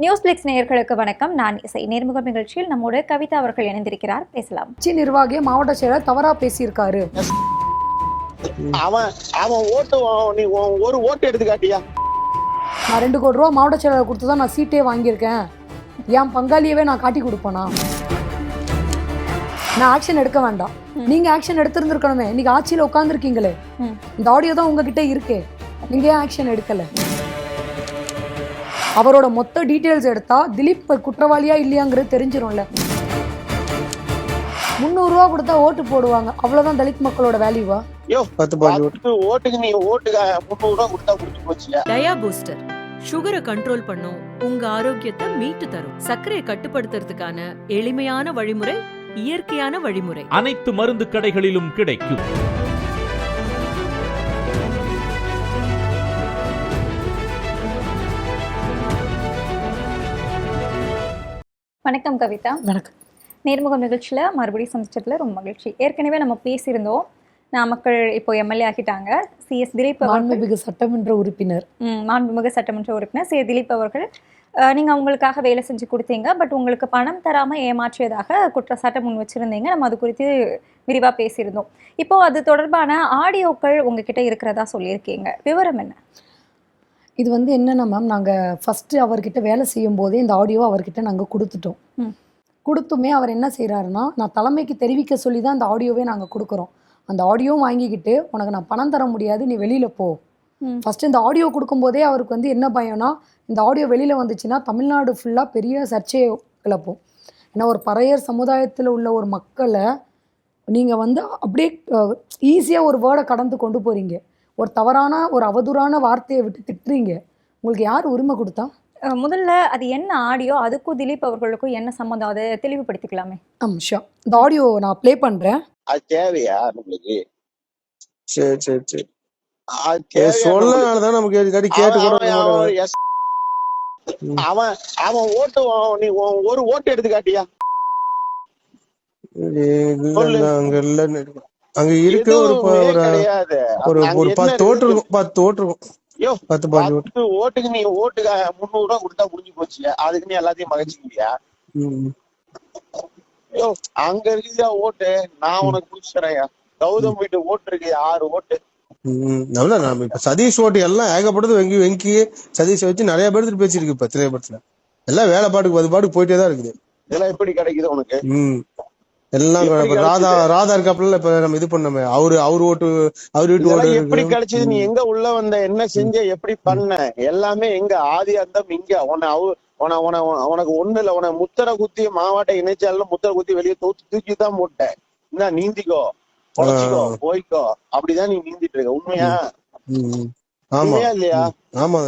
நியூஸ்பிளிக்ஸ் நேயர்களுக்கு வணக்கம். நான் இசை. நேர்முக நிகழ்ச்சியில் நம்மோடு கவிதா அவர்கள் இணைந்திருக்கிறார். பேசலாம். கட்சி நிர்வாகியை மாவட்ட செயலர் தவறா பேசியிருக்காரு. அவன் ஓட்டு நீ ஒரு ஓட்டு எடுத்து காட்டியா? நான் 2 கோடி ரூபா மாவட்ட செயலர் கொடுத்து தான் நான் சீட்டே வாங்கியிருக்கேன். என் பங்காளியவே நான் காட்டி கொடுப்பேனா? நான் ஆக்ஷன் எடுக்க வேண்டாம். நீங்க ஆக்ஷன் எடுத்திருந்திருக்கணுமே. இன்னைக்கு ஆட்சியில உட்காந்துருக்கீங்களே, இந்த ஆடியோ தான் உங்ககிட்ட இருக்கே, நீங்க ஏன் ஆக்ஷன் எடுக்கல? அவரோட மொத்த டீட்டெயில்ஸ் எடுத்தா திலீப் குற்றவாளியா இல்லையாங்கிறது தெரிஞ்சிடும்ல. 300 ரூபா கொடுத்தா ஓட்டு போடுவாங்க, அவ்வளவுதான் தலித் மக்களோட வேல்யூவா? ஓட்டுக்கு நீ ஓட்டுக்கு 300 ரூபா கொடுத்தா குடிச்சு போச்சியா? டயா பூஸ்டர் சுகரை கண்ட்ரோல் பண்ணும், உங்க ஆரோக்கியத்தை மீட்டு தரும். சர்க்கரையை கட்டுப்படுத்துறதுக்கான எளிமையான வழிமுறை, இயற்கையான வழிமுறை. அனைத்து மருந்து கடைகளிலும் கிடைக்கும். வணக்கம் கவிதா. வணக்கம். நேர்முகம் நிகழ்ச்சியில் மறுபடியும் சந்திச்சதுல ரொம்ப மகிழ்ச்சி. ஏற்கனவே நம்ம பேசியிருந்தோம். நாமக்கல் இப்போ எம்எல்ஏ ஆகிட்டாங்க. சிஎஸ் திலீப் மாண்புமிகு சட்டமன்ற உறுப்பினர். மாண்புமிகு சட்டமன்ற உறுப்பினர் சி திலீப் அவர்கள், நீங்கள் அவங்களுக்காக வேலை செஞ்சு கொடுத்தீங்க. பட் உங்களுக்கு பணம் தராமல் ஏமாற்றியதாக குற்றச்சாட்டை முன் வச்சுருந்தீங்க. நம்ம அது குறித்து விரிவாக பேசியிருந்தோம். இப்போது அது தொடர்பான ஆடியோக்கள் உங்ககிட்ட இருக்கிறதா சொல்லியிருக்கீங்க. விவரம் என்ன? இது என்னென்னா மேம், நாங்கள் ஃபஸ்ட்டு அவர்கிட்ட வேலை செய்யும் போதே இந்த ஆடியோ அவர்கிட்ட நாங்கள் கொடுத்துட்டோம். கொடுத்துமே அவர் என்ன செய்கிறாருன்னா, நான் தலைமைக்கு தெரிவிக்க சொல்லி தான் அந்த ஆடியோவே நாங்கள் கொடுக்குறோம். அந்த ஆடியோவும் வாங்கிக்கிட்டு, உனக்கு நான் பணம் தர முடியாது, நீ வெளியில் போ. ஃபஸ்ட்டு இந்த ஆடியோ கொடுக்கும்போதே அவருக்கு என்ன பயம்னா, இந்த ஆடியோ வெளியில் வந்துச்சுன்னா தமிழ்நாடு ஃபுல்லாக பெரிய சர்ச்சையை கிளப்போம். ஏன்னா ஒரு பறையர் சமுதாயத்தில் உள்ள ஒரு மக்களை நீங்கள் அப்படியே ஈஸியாக ஒரு வேர்டை கடந்து கொண்டு போகிறீங்க. ஒரு தவறான ஒரு அவதூறான வார்த்தையை விட்டு திட்டுறீங்க. உங்களுக்கு யார் உரிமை கொடுத்தா? முதல்ல அது என்ன ஆடியோ, அதுக்கும் திலீப் அவர்களுக்கும் என்ன சம்மந்தம், அதை தெளிவுபடுத்திக்கலாமே. ஷியோர். இந்த ஆடியோ நான் ப்ளே பண்றேன். அது தேவையா உங்களுக்கு? சரி சரி சரி. சொல்லனாலதான் நமக்கு கேட்டு கூட அவன் ஓட்டு நீ ஒரு ஓட்டு எடுத்து காட்டியா? அங்க இல்ல, அங்க இருக்கு ஒரு 10 ஓட்டு இருக்கும். 10 ஓட்டு இருக்கும். 10 ஓட்டுக்கு நீ ஓட்டுக்கு 300 ரூபா கொடுத்தா முடிஞ்சு போச்சியா? அதுக்கு நீ எல்லாத்தையும் மகிழ்ச்சிக்கிறியா? அங்க இருக்குதா ஓட்டு? நான் உனக்கு புடிச்சு தரையா? கௌதம் வீட்டு ஓட்டு இருக்கு 6 ஓட்டு. இப்ப சதீஷ் ஓட்டு எல்லாம் ஏகப்பட்டது. வெங்கி சதீஷ் வச்சு நிறைய பேர் பேசிருக்கு. இப்ப திரைப்படத்துல எல்லாம் வேலை பாட்டுக்கு 10 பாட்டுக்கு போயிட்டே தான் இருக்குது. இதெல்லாம் எப்படி கிடைக்குது உனக்கு? எல்லாம் ராதா இருக்காப்புல. இப்ப நம்ம இது பண்ணோமே, அவரு ஓட்டு, அவரு வீட்டு ஓட்டு எப்படி கிடைச்சது? நீ எங்க உள்ள வந்த, என்ன செஞ்ச, எப்படி பண்ண, எல்லாமே எங்க ஆதி அந்தம் இங்க. உனக்கு ஒண்ணு இல்ல, உன முத்தரை குத்தி மாவாட்டை இணைச்சாலும் முத்தரை குத்தி வெளியே தூக்கி தான் போட்டேன். என்ன நீந்திக்கோ, பொழைச்சிக்கோ, போய்க்கோ, அப்படிதான் நீ நீந்திட்டு இருக்க. உண்மையா? உண்மையா இல்லையா? ஆமா.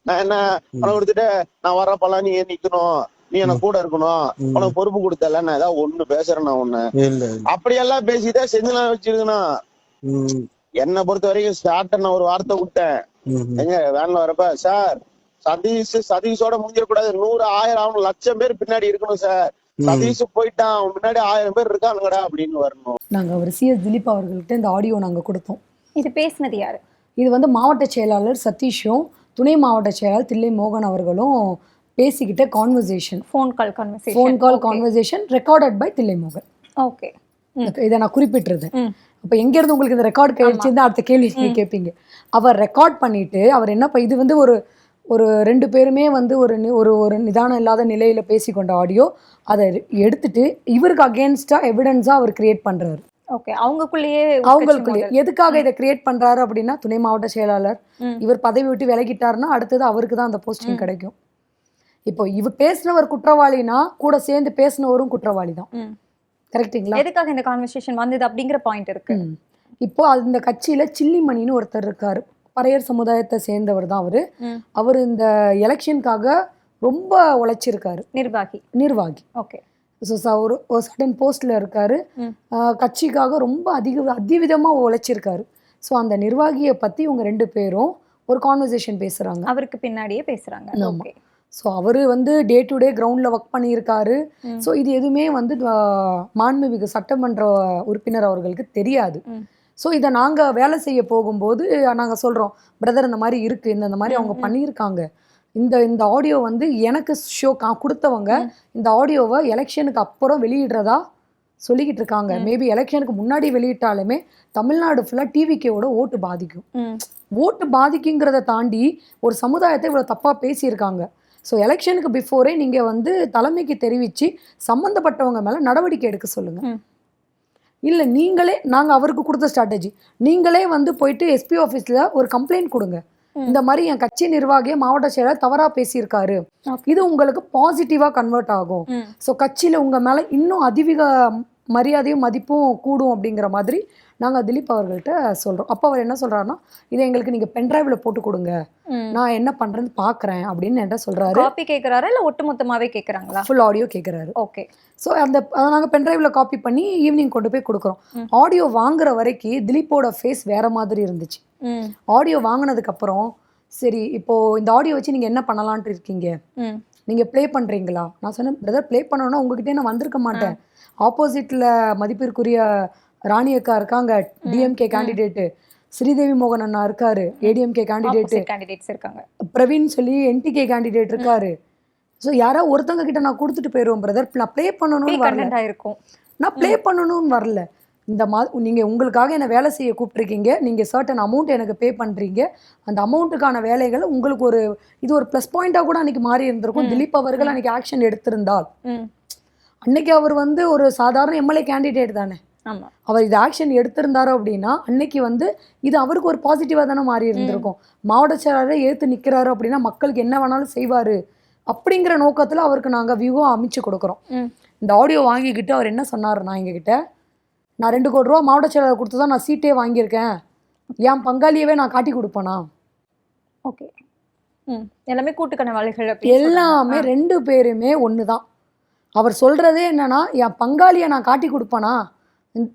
நான் என்ன பணம் கொடுத்துட்டு நான் வரப்பெல்லாம் நீ ஏன் நிக்கணும், நீ எனக்கு கூட இருக்கணும், உனக்கு பொறுப்பு கொடுத்தல, நான் ஏதாவது ஒண்ணு பேசுறேன். நான் ஒண்ணு அப்படியெல்லாம் பேசிதான் செஞ்சுலாம் வச்சிருக்கணும். என்னை பொறுத்த வரைக்கும் ஸ்டார்ட் நான் ஒரு வார்த்தை விட்டேன். எங்க வேன்ல வரப்ப, சார் சதீஷோட முடிஞ்சிடக்கூடாது, 100 1000 1,00,000 பேர் பின்னாடி இருக்கணும் சார். சதீஷ் போயிட்டான், முன்னாடி 1000 பேர் இருக்கானுங்கடா அப்படின்னு வரணும். நாங்க அவர் சிஎஸ் திலீப் அவர்கள்ட்ட இந்த ஆடியோ நாங்க கொடுத்தோம். இது பேசினது யாரு? இது மாவட்ட செயலாளர் சதீஷும் துணை மாவட்ட செயலாளர் தில்லை மோகன் அவர்களும் பேசிக்கிட்ட conversation. Phone call conversation recorded by Thillai மோகன். ஓகே, இதை நான் குறிப்பிட்டிருந்தேன். அப்போ எங்கேருந்து உங்களுக்கு இந்த ரெக்கார்டு கிடைச்சிருந்தா அடுத்த கேள்வி நீங்கள் கேட்பீங்க. அவர் ரெக்கார்ட் பண்ணிட்டு அவர் என்ன இது ஒரு 2 பேருமே ஒரு நிதானம் இல்லாத நிலையில பேசிக்கொண்ட ஆடியோ. அதை எடுத்துட்டு இவருக்கு அகேன்ஸ்டா எவிடன்ஸா அவர் கிரியேட் பண்றாரு. ஓகே, அவங்களுக்குள்ளேயே எதுக்காக இதை கிரியேட் பண்றாரு அப்படின்னா, துணை மாவட்ட செயலாளர் இவர் பதவி விட்டு விலகிட்டாருன்னா அடுத்தது அவருக்கு தான் அந்த போஸ்டிங் கிடைக்கும். இப்போ இவர் பேசினவர் குற்றவாளினா கூட சேர்ந்து பேசினவரும் குற்றவாளி தான். கரெக்டுங்களா? எதுக்காக இந்த கான்வர்சேஷன் வந்தது அப்படிங்கிற பாயிண்ட் இருக்கு. இப்போ அந்த கட்சியில சில்லிமணின்னு ஒருத்தர் இருக்காரு. பறையர் சமுதாயத்தை சேர்ந்தவர் தான் அவர் இந்த எலெக்ஷனுக்காக ரொம்ப உழைச்சிருக்காரு. நிர்வாகி. ஓகே. ஒரு சடன் போஸ்ட்ல இருக்காரு. கட்சிக்காக ரொம்ப அதிவிதமா உழைச்சிருக்காரு. ஸோ அந்த நிர்வாகியை பத்தி இவங்க 2 பேரும் ஒரு கான்வர்சேஷன் பேசுறாங்க. அவருக்கு பின்னாடியே பேசுறாங்க. ஓகே. ஸோ அவர் டே டு டே கிரவுண்டில் ஒர்க் பண்ணியிருக்காரு. ஸோ இது எதுவுமே மாண்புமிகு சட்டமன்ற உறுப்பினர் அவர்களுக்கு தெரியாது. ஸோ இதை நாங்கள் வேலை செய்ய போகும்போது நாங்கள் சொல்கிறோம், பிரதர் இந்த மாதிரி இருக்குது, இந்த மாதிரி அவங்க பண்ணியிருக்காங்க, இந்த ஆடியோ வந்து எனக்கு ஷோ கொடுத்தவங்க இந்த ஆடியோவை எலெக்ஷனுக்கு அப்புறம் வெளியிடுறதா சொல்லிக்கிட்டு இருக்காங்க. மேபி எலெக்ஷனுக்கு முன்னாடி வெளியிட்டாலுமே தமிழ்நாடு ஃபுல்லாக டிவிகேவோட ஓட்டு பாதிக்கும். ஓட்டு பாதிக்குங்கிறத தாண்டி ஒரு சமுதாயத்தை இவ்வளோ தப்பாக பேசியிருக்காங்க. ஸோ எலெக்ஷனுக்கு பிஃபோரே நீங்கள் வந்து தலைமைக்கு தெரிவித்து சம்மந்தப்பட்டவங்க மேலே நடவடிக்கை எடுக்க சொல்லுங்கள். இல்லை நீங்களே, நாங்கள் அவருக்கு கொடுத்த ஸ்ட்ராட்டஜி, நீங்களே வந்து போயிட்டு எஸ்பி ஆஃபீஸில் ஒரு கம்ப்ளைண்ட் கொடுங்க. இந்த மாதிரி என் கட்சி நிர்வாகியை மாவட்ட செயலர் தவறாக பேசியிருக்காரு, இது உங்களுக்கு பாசிட்டிவாக கன்வெர்ட் ஆகும். ஸோ கட்சியில் உங்கள் மேலே இன்னும் அதிக மரியாதையும் மதிப்பும் கூடும் அப்படிங்கிற மாதிரி நாங்கள் திலீப் அவர்கள்ட்ட சொல்கிறோம். அப்போ அவர் என்ன சொல்கிறாருன்னா, இதை எங்களுக்கு நீங்கள் பென்ட்ரைவில் போட்டு கொடுங்க, நான் என்ன பண்ணுறேன்னு பார்க்குறேன் அப்படின்னு என்கிட்ட சொல்கிறாரு. காப்பி கேட்குறாரா இல்லை ஒட்டுமொத்தமாகவே கேட்குறாங்களா? ஃபுல் ஆடியோ கேட்குறாரு. ஓகே. ஸோ அதை நாங்கள் பென்ட்ரைவில் காப்பி பண்ணி ஈவினிங் கொண்டு போய் கொடுக்குறோம். ஆடியோ வாங்குற வரைக்கும் திலீப்போட ஃபேஸ் வேற மாதிரி இருந்துச்சு. ஆடியோ வாங்கினதுக்கப்புறம் சரி இப்போது இந்த ஆடியோ வச்சு நீங்கள் என்ன பண்ணலான்ட்டு இருக்கீங்க, நீங்கள் ப்ளே பண்ணுறீங்களா? நான் சொன்னேன், பிரதர் ப்ளே பண்ணணும்னா உங்ககிட்டே நான் வந்திருக்க மாட்டேன். ஆப்போசிட்டில் மதிப்பிற்குரிய ராணி அக்கா இருக்காங்க, டிஎம்கே கேண்டிடேட்டு, ஸ்ரீதேவி மோகன் அண்ணா இருக்காரு, ஏடிஎம்கே கேண்டிடேட்ஸ் இருக்காங்க, பிரவீன் சொல்லி என்டிகே கேண்டிடேட் இருக்காரு. ஸோ யாராவது ஒருத்தவங்க கிட்ட நான் கொடுத்துட்டு போயிடுவோம் பிரதர், நான் ப்ளே பண்ணணும்னு வரல. இருக்கும் நான் ப்ளே பண்ணணும்னு வரல. இந்த நீங்கள் உங்களுக்காக என்னை வேலை செய்ய கூப்பிட்ருக்கீங்க, நீங்கள் சர்டன் அமௌண்ட் எனக்கு பே பண்ணுறீங்க, அந்த அமௌண்ட்டுக்கான வேலைகளை உங்களுக்கு ஒரு இது ஒரு ப்ளஸ் பாயிண்ட்டாக கூட அன்றைக்கி மாறி இருந்திருக்கும். திலீப் அவர்கள் அன்றைக்கி ஆக்ஷன் எடுத்திருந்தால், அன்னைக்கு அவர் வந்து ஒரு சாதாரண எம்எல்ஏ கேண்டிடேட் தானே, அவர் இது ஆக்ஷன் எடுத்திருந்தாரோ அப்படின்னா அன்னைக்கு வந்து இது அவருக்கு ஒரு பாசிட்டிவாக தானே மாறி இருந்திருக்கும். மாவட்ட செயலாளரை ஏற்று நிற்கிறாரு அப்படின்னா மக்களுக்கு என்ன வேணாலும் செய்வார் அப்படிங்கிற நோக்கத்தில் அவருக்கு நாங்கள் வியூவும் அமைச்சு கொடுக்குறோம். இந்த ஆடியோ வாங்கிக்கிட்டு அவர் என்ன சொன்னார்னா, எங்ககிட்ட நான் 2 கோடி ரூபா மாவட்ட செயலாளர் கொடுத்து தான் நான் சீட்டே வாங்கியிருக்கேன், என் பங்காளியவே நான் காட்டி கொடுப்பேனா? ஓகே. எல்லாமே கூட்டுக்கணவாளிகள், எல்லாமே 2 பேருமே ஒன்று தான். அவர் சொல்கிறதே என்னன்னா, என் பங்காளியை நான் காட்டி கொடுப்பேனா?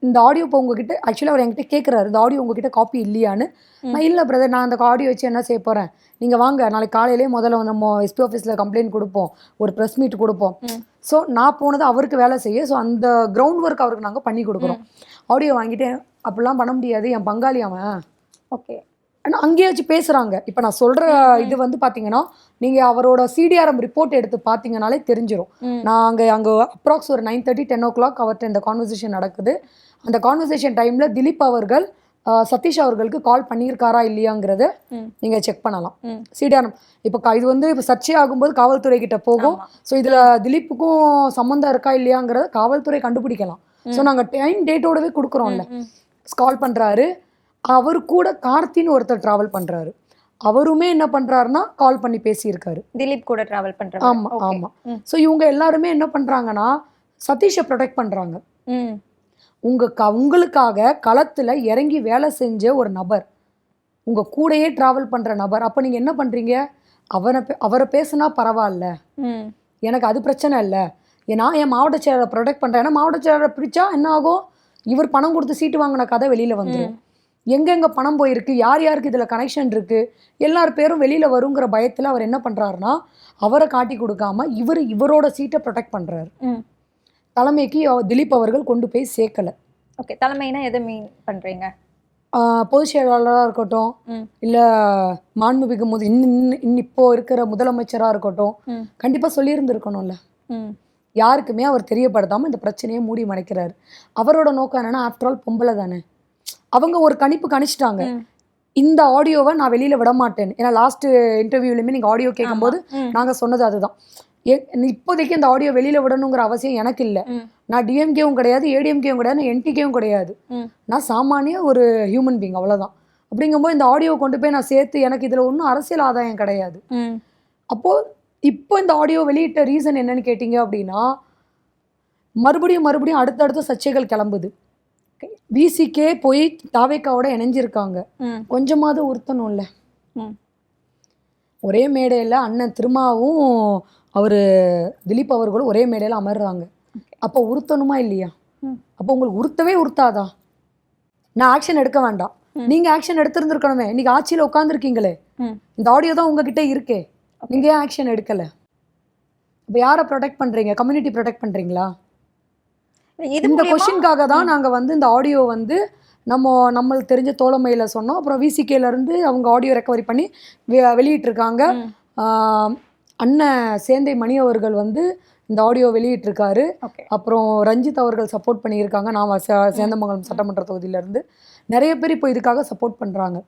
இந்த ஆடியோ இப்போ உங்ககிட்ட ஆக்சுவலாக அவர் என்கிட்ட கேட்குறாரு, இந்த ஆடியோ உங்ககிட்ட காப்பி இல்லையான்னு. நான் இல்லை பிரதர், நான் அந்த ஆடியோ வச்சு என்ன செய்ய போகிறேன், நீங்கள் வாங்க நாளைக்கு காலையிலே முதல்ல வந்து நம்ம எஸ்பி ஆஃபீஸில் கம்ப்ளைண்ட் கொடுப்போம், ஒரு ப்ரெஸ் மீட் கொடுப்போம். ஸோ நான் போனது அவருக்கு வேலை செய்ய, ஸோ அந்த கிரவுண்ட் ஒர்க் அவருக்கு நாங்கள் பண்ணி கொடுக்குறோம். ஆடியோ வாங்கிட்டு அப்படிலாம் பண்ண முடியாது, என் பங்காளி அவன். ஓகே. ஆனால் அங்கேயே வச்சு பேசுகிறாங்க. இப்போ நான் சொல்கிற இது வந்து பார்த்தீங்கன்னா, நீங்கள் அவரோட சிடிஆர்எம் ரிப்போர்ட் எடுத்து பார்த்தீங்கனாலே தெரிஞ்சிடும். நான் அங்கே அப்ராக்ஸ் ஒரு 9:30 10 o'clock அவர்கிட்ட இந்த கான்வர்சேஷன் நடக்குது. அந்த கான்வர்சேஷன் டைமில் திலீப் அவர்கள் சதீஷ் அவர்களுக்கு கால் பண்ணியிருக்காரா இல்லையாங்கிறத நீங்கள் செக் பண்ணலாம். சிடிஆர்எம் இப்போ இது வந்து இப்போ சர்ச்சை ஆகும்போது காவல்துறை கிட்ட போகும். ஸோ இதில் திலீப்புக்கும் சம்மந்தம் இருக்கா இல்லையாங்கிறத காவல்துறை கண்டுபிடிக்கலாம். ஸோ நாங்கள் டைம் டேட்டோடவே கொடுக்குறோம்ல. கால் பண்ணுறாரு, அவர் கூட கார்த்தின்னு ஒருத்தர் ட்ராவல் பண்ணுறாரு, அவருமே என்ன பண்ணுறாருன்னா கால் பண்ணி பேசியிருக்காரு, திலீப் கூட ட்ராவல் பண்ணுறாரு. ஆமாம் ஆமாம். ஸோ இவங்க எல்லாருமே என்ன பண்ணுறாங்கன்னா சதீஷை ப்ரொடெக்ட் பண்ணுறாங்க. உங்களுக்காக களத்தில் இறங்கி வேலை செஞ்ச ஒரு நபர், உங்கள் கூடையே ட்ராவல் பண்ணுற நபர், அப்போ நீங்கள் என்ன பண்ணுறீங்க, அவரை பேசுனா பரவாயில்ல, எனக்கு அது பிரச்சனை இல்லை, நான் என் மாவட்ட செயலரை ப்ரொடெக்ட் பண்ணுறேன். ஏன்னா மாவட்ட செயலரை பிடிச்சா என்ன ஆகும், இவர் பணம் கொடுத்து சீட்டு வாங்கின கதை வெளியில் வந்துடும். எங்கெங்கே பணம் போயிருக்கு, யார் யாருக்கு இதில் கனெக்ஷன் இருக்குது, எல்லார் பேரும் வெளியில் வருங்கிற பயத்தில் அவர் என்ன பண்ணுறாருன்னா அவரை காட்டி கொடுக்காம இவரோட சீட்டை ப்ரொடெக்ட் பண்ணுறாரு. தலைமைக்கு திலீப் அவர்கள் கொண்டு போய் சேர்க்கலை. ஓகே. தலைமைனா எதை மீன் பண்ணுறீங்க? பொதுச் செயலாளராக இருக்கட்டும், இல்லை மாண்புமிகு இப்போ இருக்கிற முதலமைச்சராக இருக்கட்டும், கண்டிப்பாக சொல்லியிருந்துருக்கணும்ல. யாருக்குமே அவர் தெரியப்படுத்தாமல் இந்த பிரச்சனையை மூடி மறைக்கிறாரு. அவரோட நோக்கம் என்னன்னா, ஆஃப்டர் ஆல் பொம்பளை தானே, அவங்க ஒரு கணிப்பு கணிச்சிட்டாங்க, இந்த ஆடியோவை நான் வெளியில் விட மாட்டேன். ஏன்னா லாஸ்ட் இன்டர்வியூலையுமே நீங்கள் ஆடியோ கேட்கும்போது நாங்கள் சொன்னது அதுதான். இப்போதைக்கு இந்த ஆடியோ வெளியில் விடணுங்கிற அவசியம் எனக்கு இல்லை. நான் டிஎம்கேவும் கிடையாது, ஏடிஎம்கேவும் கிடையாது, நான் என்டிகேவும் கிடையாது, நான் சாமானிய ஒரு ஹியூமன் பீங், அவ்வளோதான். அப்படிங்கும்போது இந்த ஆடியோவை கொண்டு போய் நான் சேர்த்து எனக்கு இதில் ஒன்றும் அரசியல் ஆதாயம் கிடையாது. அப்போது இப்போ இந்த ஆடியோ வெளியிட்ட ரீசன் என்னன்னு கேட்டிங்க அப்படின்னா, மறுபடியும் அடுத்தடுத்த சர்ச்சைகள் கிளம்புது. விசிகே போய் தாவேக்காவோட இணைஞ்சிருக்காங்க, கொஞ்சமாவது உறுத்தணும்ல. ஒரே மேடையில் அண்ணன் திருமாவும் அவர் திலீப் அவர்களும் ஒரே மேடையில் அமர்றாங்க. அப்போ உறுத்தணுமா இல்லையா? அப்போ உங்களுக்கு உறுத்தவே உறுத்தாதா? நான் ஆக்ஷன் எடுக்க வேண்டாம், நீங்கள் ஆக்ஷன் எடுத்திருந்துருக்கணுமே. இன்னைக்கு ஆட்சியில் உட்காந்துருக்கீங்களே, இந்த ஆடியோ தான் உங்ககிட்ட இருக்கே, நீங்கள் ஏன் ஆக்ஷன் எடுக்கலை? இப்போ யாரை ப்ரொடெக்ட் பண்ணுறீங்க? கம்யூனிட்டி ப்ரொடெக்ட் பண்ணுறீங்களா? இந்த கொஸ்டின்காக தான் நாங்கள் வந்து இந்த ஆடியோ வந்து நம்மளுக்கு தெரிஞ்ச தோழமையில் சொன்னோம். அப்புறம் விசிகேலேருந்து அவங்க ஆடியோ ரெக்கவரி பண்ணி வெளியிட்டிருக்காங்க. அண்ணன் சேந்தை மணி அவர்கள் வந்து இந்த ஆடியோ வெளியிட்டிருக்காரு. ஓகே. அப்புறம் ரஞ்சித் அவர்கள் சப்போர்ட் பண்ணியிருக்காங்க. நான் சேந்தமங்கலம் சட்டமன்ற தொகுதியிலேருந்து நிறைய பேர் இப்போ இதுக்காக சப்போர்ட் பண்ணுறாங்க.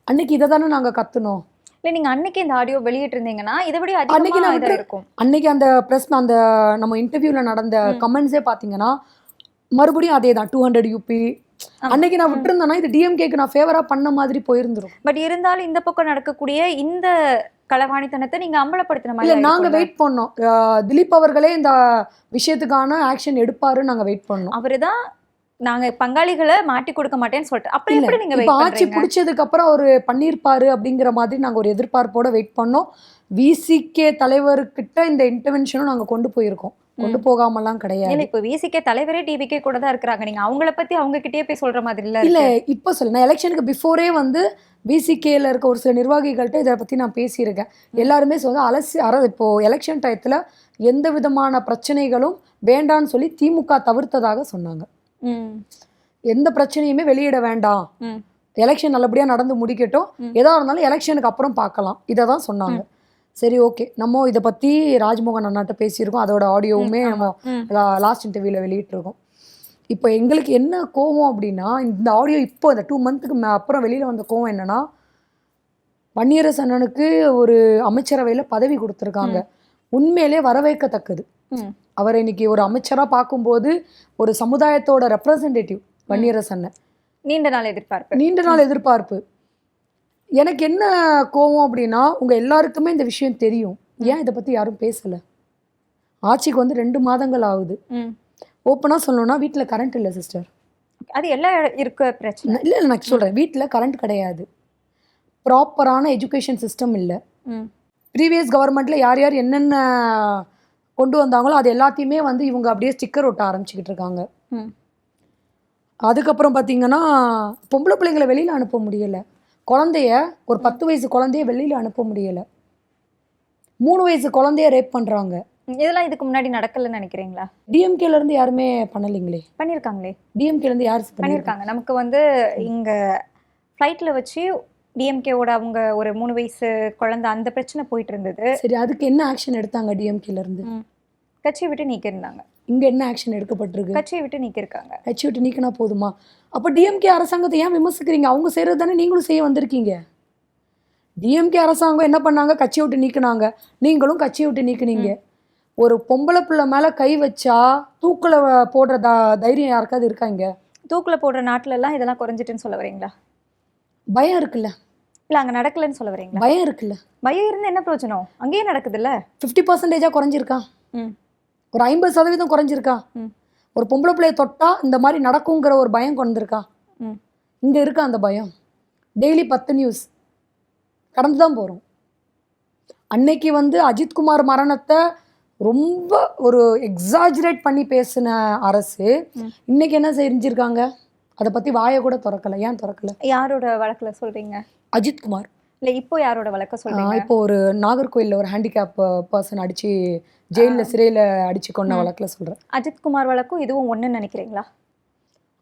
அன்னைக்கு இதை தானே நாங்கள் கற்றுனோம். இல்லை நீங்கள் அன்னைக்கு இந்த ஆடியோ வெளியிட்டிருந்தீங்கன்னா இதை விட அன்னைக்கு நான் அதிகமாக இருக்கும். அன்னைக்கு அந்த ப்ரெஸ் அந்த நம்ம இன்டர்வியூவில் நடந்த கமெண்ட்ஸே பார்த்தீங்கன்னா மறுபடியும் அதே தான் 200 UP. அன்னைக்கு நான் விட்டுருந்தேன்னா இது டிஎம்கேக்கு நான் ஃபேவராக பண்ண மாதிரி போயிருந்துரும். பட் இருந்தாலும் இந்த பக்கம் நடக்கக்கூடிய இந்த களவாணித்தனத்தை நீங்க அம்பலப்படுத்தின இல்லை மாதிரி நாங்கள் வெயிட் பண்ணோம். திலீப் அவர்களே இந்த விஷயத்துக்கான ஆக்ஷன் எடுப்பாருன்னு நாங்கள் வெயிட் பண்ணோம். அவருதான் நாங்க பங்காளிகளை மாட்டி கொடுக்க மாட்டேன்னு சொல்லிட்டு அப்புறம் இல்ல, எப்படி நீங்க இப்ப வெயிட் ஆட்சி பண்றீங்க? பிடிச்சதுக்கு அப்புறம் அவரு பண்ணியிருப்பாரு அப்படிங்கிற மாதிரி நாங்க ஒரு எதிர்பார்ப்போட வெயிட் பண்ணோம். விசிகே தலைவர்கிட்ட இந்த இன்டர்வென்ஷனும் நாங்க கொண்டு போயிருக்கோம். கொண்டு போகாமலாம் கிடையாது. இல்ல இப்ப விசிகே தலைவரே டிவிகே கூட தான் இருக்கிறாங்க. நீங்க அவங்கள பத்தி அவங்க கிட்டயே போய் சொல்ற மாதிரி இல்ல இல்ல இருக்கு. இப்போ சொல்ல நான் எலெக்ஷனுக்கு பிஃபோரே வந்து விசிகேல இருக்க ஒரு சில நிர்வாகிகள்கிட்ட இதை பத்தி நான் பேசியிருக்கேன். எல்லாருமே சொல்ல இப்போ எலெக்ஷன் டயத்துல எந்த விதமான பிரச்சனைகளும் வேண்டான்னு சொல்லி திமுக தவிர்த்ததாக சொன்னாங்க. எந்த பிரச்சனையுமே வெளியிட வேண்டாம், எலெக்ஷன் நல்லபடியா நடந்து முடிக்கட்டும், எதா இருந்தாலும் எலெக்ஷனுக்கு அப்புறம் பார்க்கலாம், இதை தான் சொன்னாங்க. சரி ஓகே, நம்ம இதை பற்றி ராஜ்மோகன் அண்ணாட்ட பேசியிருக்கோம். அதோட ஆடியோவுமே நம்ம லாஸ்ட் இன்டர்வியூவில் வெளியிட்டிருக்கோம். இப்போ எங்களுக்கு என்ன கோவம் அப்படின்னா, இந்த ஆடியோ இப்போ இந்த 2 மந்த்துக்கு அப்புறம் வெளியில் வந்த கோவம் என்னன்னா, வன்னியரசு அண்ணனுக்கு ஒரு அமைச்சரவையில் பதவி கொடுத்துருக்காங்க. உண்மையிலே வரவேற்கத்தக்கது. அவர் இன்னைக்கு ஒரு அமைச்சராக பார்க்கும்போது ஒரு சமுதாயத்தோட ரெப்ரசன்டேட்டிவ் வன்னியரசு அண்ணன். நீண்ட நாள் எதிர்பார்ப்பு. எனக்கு என்ன கோவம் அப்படின்னா, உங்கள் எல்லாருக்குமே இந்த விஷயம் தெரியும், ஏன் இதை பற்றி யாரும் பேசலை? ஆட்சிக்கு வந்து 2 மாதங்கள் ஆகுது. ஓப்பனாக சொல்லணும்னா வீட்டில் கரண்ட் இல்லை சிஸ்டர். அது எல்லாம் இருக்க பிரச்சனை இல்லை நான் சொல்கிறேன், வீட்டில் கரண்ட் கிடையாது, ப்ராப்பரான எஜுகேஷன் சிஸ்டம் இல்லை. ப்ரீவியஸ் கவர்மெண்ட்டில் யார் யார் என்னென்ன கொண்டு வந்தாங்களோ அது எல்லாத்தையுமே வந்து இவங்க அப்படியே ஸ்டிக்கர் ஒட்ட ஆரம்பிச்சுக்கிட்டு இருக்காங்க. அதுக்கப்புறம் பார்த்தீங்கன்னா பொம்பளை பிள்ளைங்களை வெளியில் அனுப்ப முடியலை. குழந்தைய ஒரு 10 வயசு குழந்தைய வெளியில் அனுப்ப முடியலை. 3 வயசு குழந்தைய ரேப் பண்ணுறாங்க. இதெல்லாம் இதுக்கு முன்னாடி நடக்கலன்னு நினைக்கிறீங்களா? டிஎம்கேலேருந்து யாருமே பண்ணலைங்களே. பண்ணியிருக்காங்களே. டிஎம்கேலேருந்து யார் பண்ணியிருக்காங்க. நமக்கு வந்து இங்கே ஃப்ளைட்டில் வச்சு டிஎம்கேவோட அவங்க ஒரு 3 வயசு குழந்தை அந்த பிரச்சனை போயிட்டு இருந்தது. சரி, அதுக்கு என்ன ஆக்ஷன் எடுத்தாங்க டிஎம்கேலேருந்து? கட்சியை விட்டு நீக்கிருந்தாங்க. இங்கே என்ன ஆக்ஷன் எடுக்கப்பட்டிருக்கு? கட்சியை விட்டு நீக்கிருக்காங்க. கட்சியை விட்டு நீக்கினா போதுமா? அப்போ டிஎம்கே அரசாங்கத்தை ஏன் விமர்சிக்கிறீங்க? அவங்க செய்கிறது தானே நீங்களும் செய்ய வந்திருக்கீங்க. டிஎம்கே அரசாங்கம் என்ன பண்ணாங்க? கட்சியை விட்டு நீக்கினாங்க, நீங்களும் கட்சியை விட்டு நீக்கினீங்க. ஒரு பொம்பளை பிள்ளை மேலே கை வச்சா தூக்கில் போடுற தைரியம் யாருக்காவது இருக்காங்க? தூக்கில் போடுற நாட்டிலெல்லாம் இதெல்லாம் குறைஞ்சிட்டுன்னு சொல்ல வரீங்களா? பயம் இருக்குல்ல. இல்லை அங்கே நடக்கலன்னு சொல்ல வரீங்களா? பயம் இருக்குல்ல. பயம் இருந்து என்ன பிரயோஜனம்? அங்கேயே நடக்குதுல்ல. 50% குறைஞ்சிருக்கா? ஒரு 50% குறைஞ்சிருக்கா? ஒரு பொம்பளை பிள்ளையை தொட்டா இந்த மாதிரி நடக்குங்கிற ஒரு பயம் கொண்டிருக்கா? இங்கே இருக்கா அந்த பயம்? டெய்லி 10 நியூஸ் கடந்து தான் போகிறோம். அன்னைக்கு வந்து அஜித்குமார் மரணத்தை ரொம்ப ஒரு எக்ஸாஜரேட் பண்ணி பேசின அரசு இன்னைக்கு என்ன செஞ்சிருக்காங்க? அதை பற்றி வாயை கூட திறக்கலை. ஏன் திறக்கலை? யாரோட வழக்கில் சொல்கிறீங்க? அஜித்குமார் இல்லை, இப்போ யாரோட வழக்க சொல்கிறீங்க? இப்போ ஒரு நாகர்கோயிலில் ஒரு ஹேண்டிகேப் பர்சன் அடித்து ஜெயிலில் சிறையில் அடித்து கொண்ட வழக்கில் சொல்கிறேன். அஜித்குமார் வழக்கும் இதுவும் ஒன்றுன்னு நினைக்கிறீங்களா?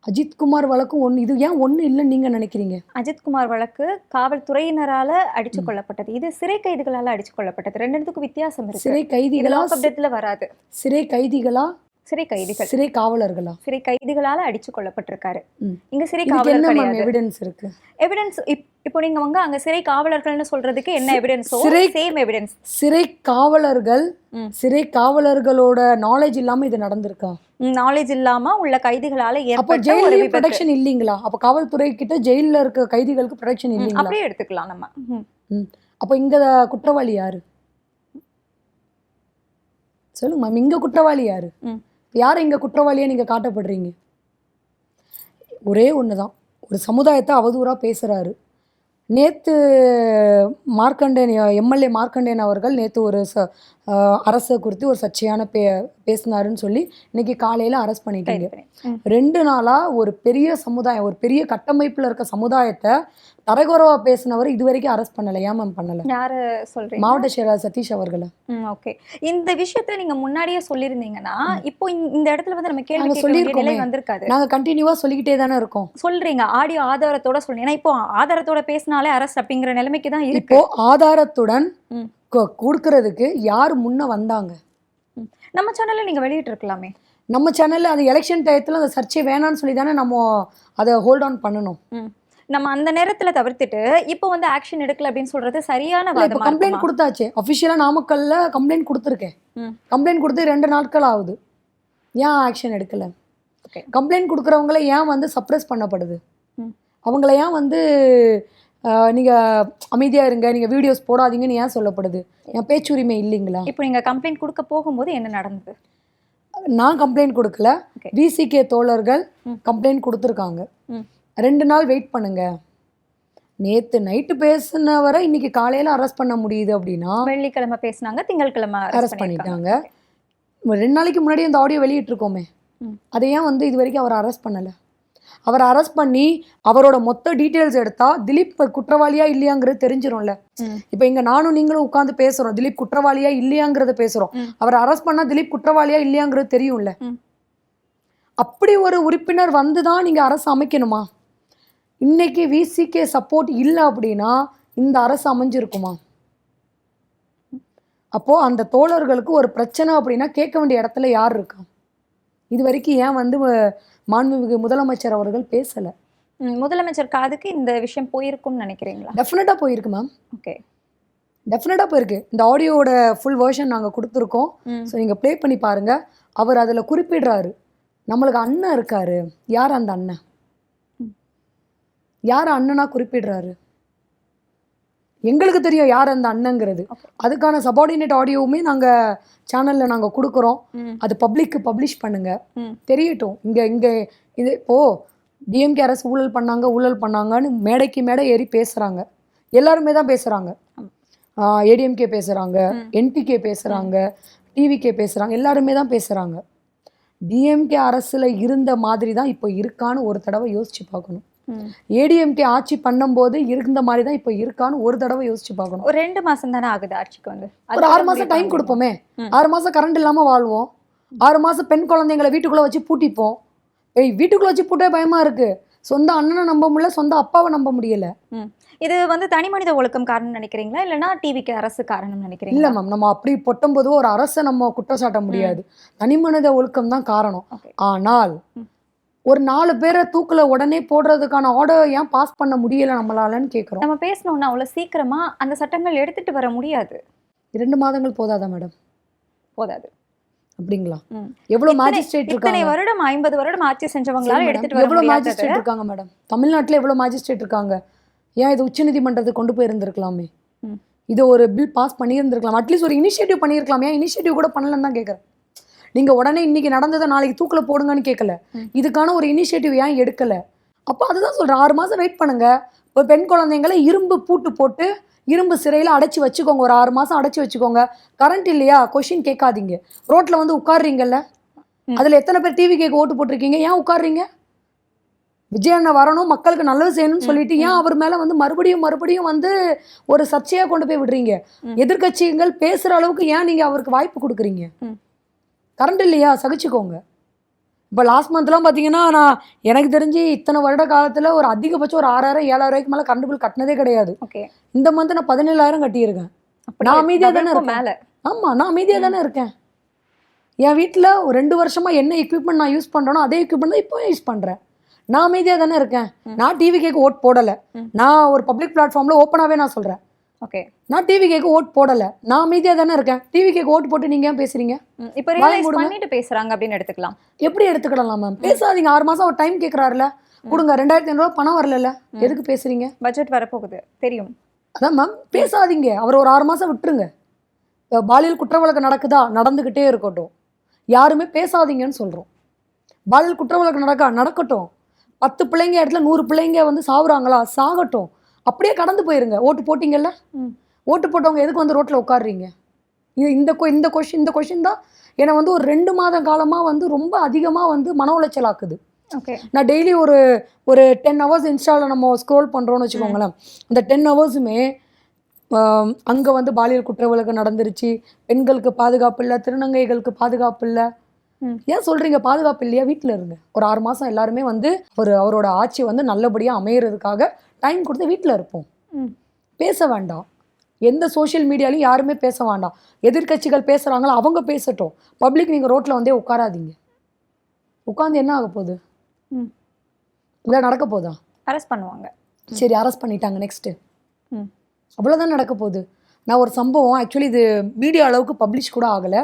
அஜித்குமார் வழக்கும் ஒன்று, இது ஏன் ஒன்று இல்லைன்னு நீங்கள் நினைக்கிறீங்க? அஜித்குமார் வழக்கு காவல்துறையினரால் அடிச்சு கொல்லப்பட்டது, இது சிறை கைதிகளால் அடிச்சு கொல்லப்பட்டது. ரெண்டுத்துக்கும் வித்தியாசம் இருக்கு. சிறை கைதிகளா? வராது. சிறை கைதிகளா? சிறை கைதிகள். சிறை காவலர்களா? சிறை கைதிகளால அடிச்சு கொல்லப்பட்டிருக்காரு. இங்க சிறை இதுக்கு காவலர் என்ன கிடையாது. எவிடன்ஸ் இருக்கு? எவிடன்ஸ் இப்போ நீங்க வந்து அங்க சிறை காவலர்கள்னு சொல்றதுக்கு என்ன எவிடன்ஸோ சேம் எவிடன்ஸ். சிறை காவலர்கள், சிறை காவலர்களோட நாலேஜ் இல்லாம இது நடந்திருக்கா? நாலேஜ் இல்லாம உள்ள கைதிகளால அப்ப ஏற்பட்ட ஜெயில ஒரு விபத்து. ப்ரொடெக்ஷன் இல்லீங்களா? அப்ப காவல்துறை கிட்ட ஜெயில்ல இருக்க கைதிகளுக்கு ப்ரொடெக்ஷன் இல்லீங்களா? அப்படியே எடுத்துக்கலாம் நம்ம. அப்ப இங்க குற்றவாளி யாரு சொல்லுங்க மேம்? இங்க குற்றவாளி யாரு? யாரை இங்க குற்றவாளியா நீங்க காட்டப்படுறீங்க? ஒரே ஒண்ணுதான், ஒரு சமுதாயத்தை அவதூறா பேசுறாரு. நேற்று மார்க்கண்டேன் எம்எல்ஏ மார்க்கண்டேன் அவர்கள் நேற்று ஒரு அரசை குறித்து ஒரு சர்ச்சையான பேசினாருன்னு சொல்லி இன்னைக்கு காலையில் அரெஸ்ட் பண்ணிட்டீங்க. 2 நாளாக ஒரு பெரிய சமுதாயம், ஒரு பெரிய கட்டமைப்பில் இருக்க சமுதாயத்தை தரகுறவா பேசினவர் இது வரைக்கும் அரெஸ்ட் பண்ணல. ஏன் மேம் பண்ணல? யாரு சொல்றீங்க? மாவட்ட செயலாளர் சதீஷ் அவர்களை. ஓகே. இந்த விஷயத்த நீங்க முன்னாடியே சொல்லியிருந்தீங்கன்னா இப்போ இந்த இடத்துல வந்து நம்ம கேள்வி நாங்க கேட்க வேண்டிய நிலை சொல்லியிருக்கோமே. வந்திருக்காது. நாங்க கண்டினியூவா சொல்லிக்கிட்டே தானே இருக்கோம். சொல்றீங்க ஆடியோ ஆதாரத்தோட சொல்றீங்க. ஏன்னா இப்போ ஆதாரத்தோட பேசினாலே அரசு அப்படிங்கிற நிலைமைக்கு தான் இருக்கு. இப்போ ஆதாரத்துடன் ம். கொடுக்கறதுக்கு யார் முன்ன வந்தாங்க? நம்ம சேனல்ல நீங்க வெளியிட்டு இருக்கலாமே. நம்ம சேனல்ல அது எலெக்ஷன் டயத்துல அந்த சர்ச்சை வேணான்னு சொல்லி தானே நம்ம அதை ஹோல்ட் ஆன் பண்ணணும். நம்ம அந்த நேரத்துல தவிர்த்துட்டு இப்போ வந்து ஆக்ஷன் எடுக்கல அப்படின்னு சொல்றது சரியான இப்போ வாதமா கம்ப்ளைண்ட் இருக்குமா? கொடுத்தாச்சு. அஃபிஷியலா நாமக்கல்ல கம்ப்ளைண்ட் கொடுத்துருக்கேன். ம். கம்ப்ளைண்ட் கொடுத்து 2 நாட்கள் ஆகுது. ஏன் ஆக்ஷன் எடுக்கல? Okay. கம்ப்ளைண்ட் கொடுக்குறவங்கள ஏன் வந்து சப்ரஸ் பண்ணப்படுது? ம். அவங்கள ஏன் வந்து நீங்க அமைதியா இருங்க, நீங்க வீடியோஸ் போடாதீங்கன்னு ஏன் சொல்லப்படுது? என் பேச்சுரிமை இல்லைங்களா? இப்போ நீங்க கம்ப்ளைண்ட் கொடுக்க போகும்போது என்ன நடந்தது? நான் கம்ப்ளைண்ட் கொடுக்கல. Okay. விசிகே தோழர்கள் ம். கம்ப்ளைண்ட் கொடுத்துருக்காங்க. ம். 2 நாள் வெயிட் பண்ணுங்க. நேத்து நைட்டு பேசினவரை இன்னைக்கு காலையில அரெஸ்ட் பண்ண முடியுது அப்படின்னா வெள்ளிக்கிழமை பேசினாங்க, திங்கட்கிழமை அரெஸ்ட் பண்ணிட்டாங்க. 2 நாளைக்கு முன்னாடி அந்த ஆடியோ வெளியிட்டிருக்கோமே, ம். அதை ஏன் வந்து இது வரைக்கும் அவர் அரெஸ்ட் பண்ணல? அவர் அரெஸ்ட் பண்ணி அவரோட மொத்த டீட்டெயில்ஸ் எடுத்தா திலீப் குற்றவாளியா இல்லையாங்கிறது தெரிஞ்சிரும்ல. ம். இப்போ இங்க நானும் நீங்களும் உட்காந்து பேசுறோம், திலீப் குற்றவாளியா இல்லையாங்கிறத பேசுறோம். ம். அவர் அரெஸ்ட் பண்ணா திலீப் குற்றவாளியா இல்லையாங்கிறது தெரியும்ல. ம். அப்படி ஒரு உறுப்பினர் வந்து தான் நீங்க அரசு அமைக்கணுமா? இன்னைக்கு விசிகே சப்போர்ட் இல்லை அப்படின்னா இந்த அரசு அமைஞ்சிருக்குமா? அப்போ அந்த தோழர்களுக்கு ஒரு பிரச்சனை அப்படின்னா கேட்க வேண்டிய இடத்துல யார் இருக்கா? இது வரைக்கும் ஏன் வந்து மாண்புமிகு முதலமைச்சர் அவர்கள் பேசல? முதலமைச்சர் காதுக்கு இந்த விஷயம் போயிருக்கும்னு நினைக்கிறீங்களா? டெஃபினட்டா போயிருக்கு மேம். ஓகே. டெஃபினட்டா போயிருக்கு. இந்த ஆடியோவோட ஃபுல் வெர்ஷன் நாங்க கொடுத்துருக்கோம். ஸோ நீங்க ப்ளே பண்ணி பாருங்க. அவர் அதுல குறிப்பிடுறாரு, நம்மளுக்கு அண்ணன் இருக்காரு. யார் அந்த அண்ணன்? யார் அண்ணனா குறிப்பிடுறாரு? எங்களுக்கு தெரியும் யார் அந்த அண்ணங்கிறது. அதுக்கான சபார்டினேட் ஆடியோவுமே நாங்கள் சேனலில் நாங்கள் கொடுக்குறோம். அது பப்ளிக்கு பப்ளிஷ் பண்ணுங்க, தெரியட்டும். இங்கே இது இப்போது டிஎம்கே அரசு ஊழல் பண்ணாங்கன்னு மேடைக்கு மேடை ஏறி பேசுகிறாங்க. எல்லாருமே தான் பேசுகிறாங்க. ஏடிஎம்கே பேசுகிறாங்க, என்பிகே பேசுகிறாங்க, டிவிகே பேசுகிறாங்க, எல்லாருமே தான் பேசுகிறாங்க. டிஎம்கே அரசில் இருந்த மாதிரி தான் இப்போ இருக்கான்னு ஒரு தடவை யோசிச்சு பார்க்கணும். ஏடிஎம்கே ஆட்சி பண்ணும்போது இருந்த மாதிரி தான் இப்போ இருக்கான்னு ஒரு தடவை யோசிச்சு பார்க்கணும். ஒரு 2 மாசம் தானே ஆகுது ஆட்சிக்கு வந்து. ஒரு 6 மாசம் டைம் கொடுப்போமே. 6 மாசம் கரண்ட் இல்லாம வாழ்வோம். 6 மாசம் பெண் குழந்தைங்களை வீட்டுக்குள்ள வச்சு பூட்டிப்போம். வீட்டுக்குள்ள வச்சு பூட்டே பயமா இருக்கு. சொந்த அண்ணனை நம்ப முடியல, சொந்த அப்பாவை நம்ப முடியல. இது வந்து தனி மனித ஒழுக்கம் காரணம் நினைக்கிறீங்களா, இல்லைன்னா டிவிக்கு அரசு காரணம் நினைக்கிறீங்களா? இல்ல மேம், நம்ம அப்படி பொட்டும்போது ஒரு அரசை நம்ம குற்றச்சாட்ட முடியாது. தனி மனித ஒழுக்கம் தான் காரணம். ஆனால் ஒரு 4 பேரை தூக்குல உடனே போடுறதுக்கான ஆர்டர் ஏன் பாஸ் பண்ண முடியல நம்மளாலன்னு கேட்குறோம். நம்ம பேசணும்னா அவ்வளோ சீக்கிரமா அந்த சட்டங்கள் எடுத்துட்டு வர முடியாது. 2 மாதங்கள் போதாதா மேடம்? போதாது. அப்படிங்களா? எவ்வளவு மேஜிஸ்ட்ரேட் இருக்காங்க? இத்தனை வருடம் 50 வருடம் ஆட்சி செஞ்சவங்களால எடுத்துட்டு வர எவ்வளவு முடியாது. மேஜிஸ்ட்ரேட் இருக்காங்க மேடம்? தமிழ்நாட்டுல எவ்வளவு மேஜிஸ்ட்ரேட் இருக்காங்க? ஏன் இது உச்சநீதிமன்றத்துக்கு கொண்டு போயிருந்திருக்கலாமே? இது ஒரு பில் பாஸ் பண்ணியிருந்திருக்கலாம். அட்லீஸ்ட் ஒரு இனிஷியேட்டிவ் பண்ணியிருக்கலாம். ஏன் இனிஷியேட்டிவ் கூட பண்ணலன்னு தான் கேட்குறேன். நீங்க உடனே இன்னைக்கு நடந்ததை நாளைக்கு தூக்குல போடுங்கன்னு கேட்கல. இதுக்கான ஒரு இனிஷியேட்டிவ் ஏன் எடுக்கல? அப்போ அதுதான் சொல்றேன், 6 மாசம் வெயிட் பண்ணுங்க. ஒரு பெண் குழந்தைங்களை இரும்பு பூட்டு போட்டு இரும்பு சிறையில அடைச்சி வச்சுக்கோங்க. ஒரு 6 மாசம் அடைச்சி வச்சுக்கோங்க. கரண்ட் இல்லையா, கொஸ்டின் கேட்காதீங்க. ரோட்ல வந்து உட்கார்றீங்கல்ல, அதுல எத்தனை பேர் டிவி கேக்கு ஓட்டு போட்டிருக்கீங்க? ஏன் உட்கார்றீங்க? விஜய் அண்ணா வரணும், மக்களுக்கு நல்லது செய்யணும்னு சொல்லிட்டு ஏன் அவர் மேல வந்து மறுபடியும் வந்து ஒரு சர்ச்சையா கொண்டு போய் விடுறீங்க? எதிர்கட்சிகள் பேசுற அளவுக்கு ஏன் நீங்க அவருக்கு வாய்ப்பு கொடுக்குறீங்க? கரண்ட் இல்லையா, சகிச்சுக்கோங்க. இப்போ லாஸ்ட் மந்த்லாம் பார்த்தீங்கன்னா, நான் எனக்கு தெரிஞ்சு இத்தனை வருட காலத்தில் ஒரு அதிகபட்சம் ஒரு 6000-7000 ரூபாய்க்கு மேலே கரண்ட் பில் கட்டினதே கிடையாது. இந்த மந்த் நான் 17,000 கட்டியிருக்கேன். நான் அமைதியாக தானே இருக்கேன். ஆமாம், நான் அமைதியாக தானே இருக்கேன். என் வீட்டில் ஒரு 2 வருஷமா என்ன எக்யூப்மெண்ட் நான் யூஸ் பண்ணுறேனோ அதே எக்யூப்மெண்ட் தான் இப்போ யூஸ் பண்ணுறேன். நான் அமைதியாக தானே இருக்கேன். நான் டிவி கேக்கு ஓட் போடலை. நான் ஒரு பப்ளிக் பிளாட்ஃபார்மில் ஓப்பனாகவே நான் சொல்கிறேன். ஓகே, நான் டிவி கேக்கு ஓட் போடலை. நான் அமைதியாக தானே இருக்கேன். டிவி கேக்கு ஓட் போட்டு நீங்கள் ஏன் பேசுறீங்க? இப்போ ரியலைஸ் பண்ணிட்டு பேசுறாங்க அப்படின்னு எடுத்துக்கலாம். எப்படி எடுத்துக்கிடலாம் மேம்? பேசாதீங்க. 6 மாசம் ஒரு டைம் கேட்குறாருல, கொடுங்க. 2500 ரூபா பணம் வரல, எதுக்கு பேசுறீங்க? பட்ஜெட் வரப்போகுது தெரியும். அதான் மேம், பேசாதீங்க. அவர் ஒரு 6 மாசம் விட்டுருங்க. பாலியல் குற்ற வழக்கு நடக்குதா, நடந்துக்கிட்டே இருக்கட்டும். யாருமே பேசாதீங்கன்னு சொல்கிறோம். பாலியல் குற்ற வழக்கு நடக்கட்டும். 10 பிள்ளைங்க இடத்துல 100 பிள்ளைங்க வந்து சாகுறாங்களா, சாகட்டும். அப்படியே கடந்து போயிருங்க. ஓட்டு போட்டிங்கல்ல, ஓட்டு போட்டவங்க எதுக்கு வந்து ரோட்டில் உட்காடுறீங்க? இந்த கொஷின் தான் என்னை வந்து ஒரு 2 மாத காலமாக வந்து ரொம்ப அதிகமாக வந்து மன உளைச்சல் ஆக்குது. ஓகே. நான் டெய்லி ஒரு ஒரு 10 ஹவர்ஸ் இன்ஸ்டாவில் நம்ம ஸ்க்ரோல் பண்ணுறோன்னு வச்சுக்கோங்களேன். அந்த 10 ஹவர்ஸுமே அங்கே வந்து பாலியல் குற்ற வழக்கு நடந்துருச்சு, பெண்களுக்கு பாதுகாப்பு இல்லை, திருநங்கைகளுக்கு பாதுகாப்பு இல்லை. ஏன் சொல்கிறீங்க பாதுகாப்பு இல்லையா? வீட்டில் இருங்க. ஒரு 6 மாதம் எல்லாருமே வந்து அவரோட ஆட்சி வந்து நல்லபடியாக அமையறதுக்காக டைம் கொடுத்து வீட்டில் இருப்போம். பேச வேண்டாம். எந்த சோஷியல் மீடியாலையும் யாருமே பேச வேண்டாம். எதிர்க்கட்சிகள் பேசுகிறாங்களோ அவங்க பேசட்டும். பப்ளிக் நீங்கள் ரோட்டில் வந்தே உட்காராதீங்க. உட்காந்து என்ன ஆக போகுது? இல்லை நடக்க போதா? அரெஸ்ட் பண்ணுவாங்க. சரி, அரெஸ்ட் பண்ணிட்டாங்க, நெக்ஸ்ட்டு அவ்வளோதான் நடக்க போகுது. நான் ஒரு சம்பவம், ஆக்சுவலி இது மீடியா அளவுக்கு பப்ளிஷ் கூட ஆகலை.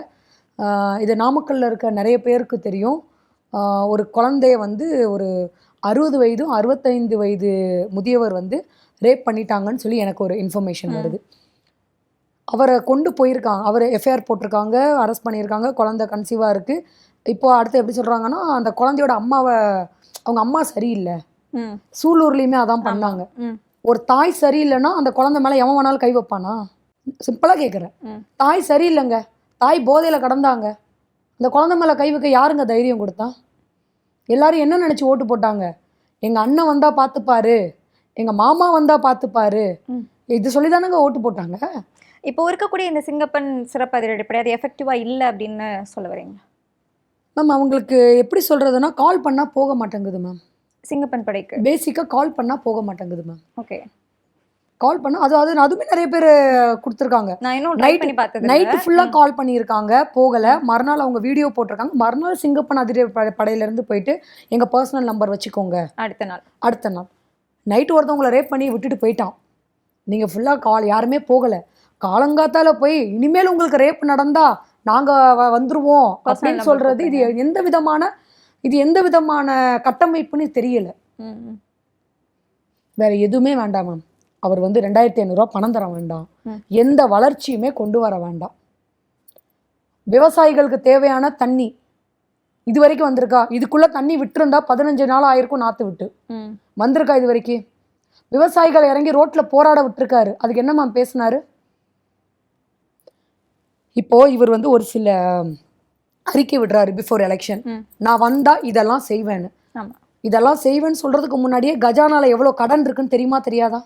இது நாமக்கல்லில் இருக்க நிறைய பேருக்கு தெரியும். ஒரு குழந்தைய வந்து ஒரு 60 வயதும் 65 வயது முதியவர் வந்து ரேப் பண்ணிட்டாங்கன்னு சொல்லி எனக்கு ஒரு இன்ஃபர்மேஷன் வருது. அவரை கொண்டு போயிருக்காங்க, அவர் எஃப்ஐஆர் போட்டிருக்காங்க, அரெஸ்ட் பண்ணியிருக்காங்க. குழந்தை கன்சீவாக இருக்குது. இப்போ அடுத்து எப்படி சொல்கிறாங்கன்னா, அந்த குழந்தையோட அம்மாவை, அவங்க அம்மா சரியில்லை, சூலூர்லேயுமே அதான் பண்ணாங்க. ஒரு தாய் சரியில்லைன்னா அந்த குழந்தை மேலே எவன் வேணாலும் கை வைப்பானா? சிம்பிளாக கேட்குறேன். தாய் சரியில்லைங்க, தாய் போதையில் கடந்தாங்க, அந்த குழந்தை மேலே கை வைக்க யாருங்க தைரியம் கொடுத்தா? எல்லாரும் என்ன நினச்சி ஓட்டு போட்டாங்க? எங்கள் அண்ணன் வந்தால் பார்த்துப்பாரு, எங்கள் மாமா வந்தால் பார்த்துப்பாரு, இது சொல்லி தானேங்க ஓட்டு போட்டாங்க. இப்போ இருக்கக்கூடிய இந்த சிங்கப்பெண் சிறப்பு அதிரடிப்படை அது எஃபெக்டிவாக இல்லை அப்படின்னு சொல்ல வரீங்களா? மேம் அவங்களுக்கு எப்படி சொல்கிறதுனா, கால் பண்ணால் போக மாட்டேங்குது மேம். சிங்கப்பெண் படைக்கு பேசிக்காக கால் பண்ணால் போக மாட்டேங்குது மேம். ஓகே. கால் பண்ண அதுவுமே நிறைய பேர் கொடுத்துருக்காங்க. நான் இன்னும் ட்ரை பண்ணி பார்த்தது. நைட்டு ஃபுல்லாக கால் பண்ணியிருக்காங்க, போகலை. மறுநாள் அவங்க வீடியோ போட்டிருக்காங்க. மறுநாள் சிங்கப்பெண் அதிரடி படையிலேருந்து போயிட்டு எங்கள் பர்சனல் நம்பர் வச்சுக்கோங்க. அடுத்த நாள் நைட்டு ஒருத்தவங்களை ரேப் பண்ணி விட்டுட்டு போயிட்டான். நீங்கள் ஃபுல்லாக கால், யாருமே போகலை. காலங்காத்தால போய் இனிமேல் உங்களுக்கு ரேப் நடந்தா நாங்கள் வந்துருவோம் அப்படின்னு சொல்கிறது, இது எந்த விதமான கட்டமைப்புன்னு தெரியலை. வேற எதுவுமே வேண்டாம் மேம். அவர் வந்து 2500 ரூபா பணம் தர வேண்டாம், எந்த வளர்ச்சியுமே கொண்டு வர வேண்டாம். விவசாயிகளுக்கு தேவையான தண்ணி இது வரைக்கும் வந்திருக்கா? இதுக்குள்ள தண்ணி விட்டுருந்தா 15 நாள் ஆயிருக்கும் நாத்து விட்டு. வந்திருக்கா இது வரைக்கும்? விவசாயிகள் இறங்கி ரோட்ல போராட விட்டுருக்காரு, அதுக்கு என்ன மேம் பேசினாரு? இப்போ இவர் வந்து ஒரு சில அறிக்கை விடுறாரு பிஃபோர் எலெக்ஷன், நான் வந்தா இதெல்லாம் செய்வேன்னு. இதெல்லாம் செய்வேன்னு சொல்றதுக்கு முன்னாடியே கஜானால எவ்வளவு கடன் இருக்குன்னு தெரியுமா தெரியாதா?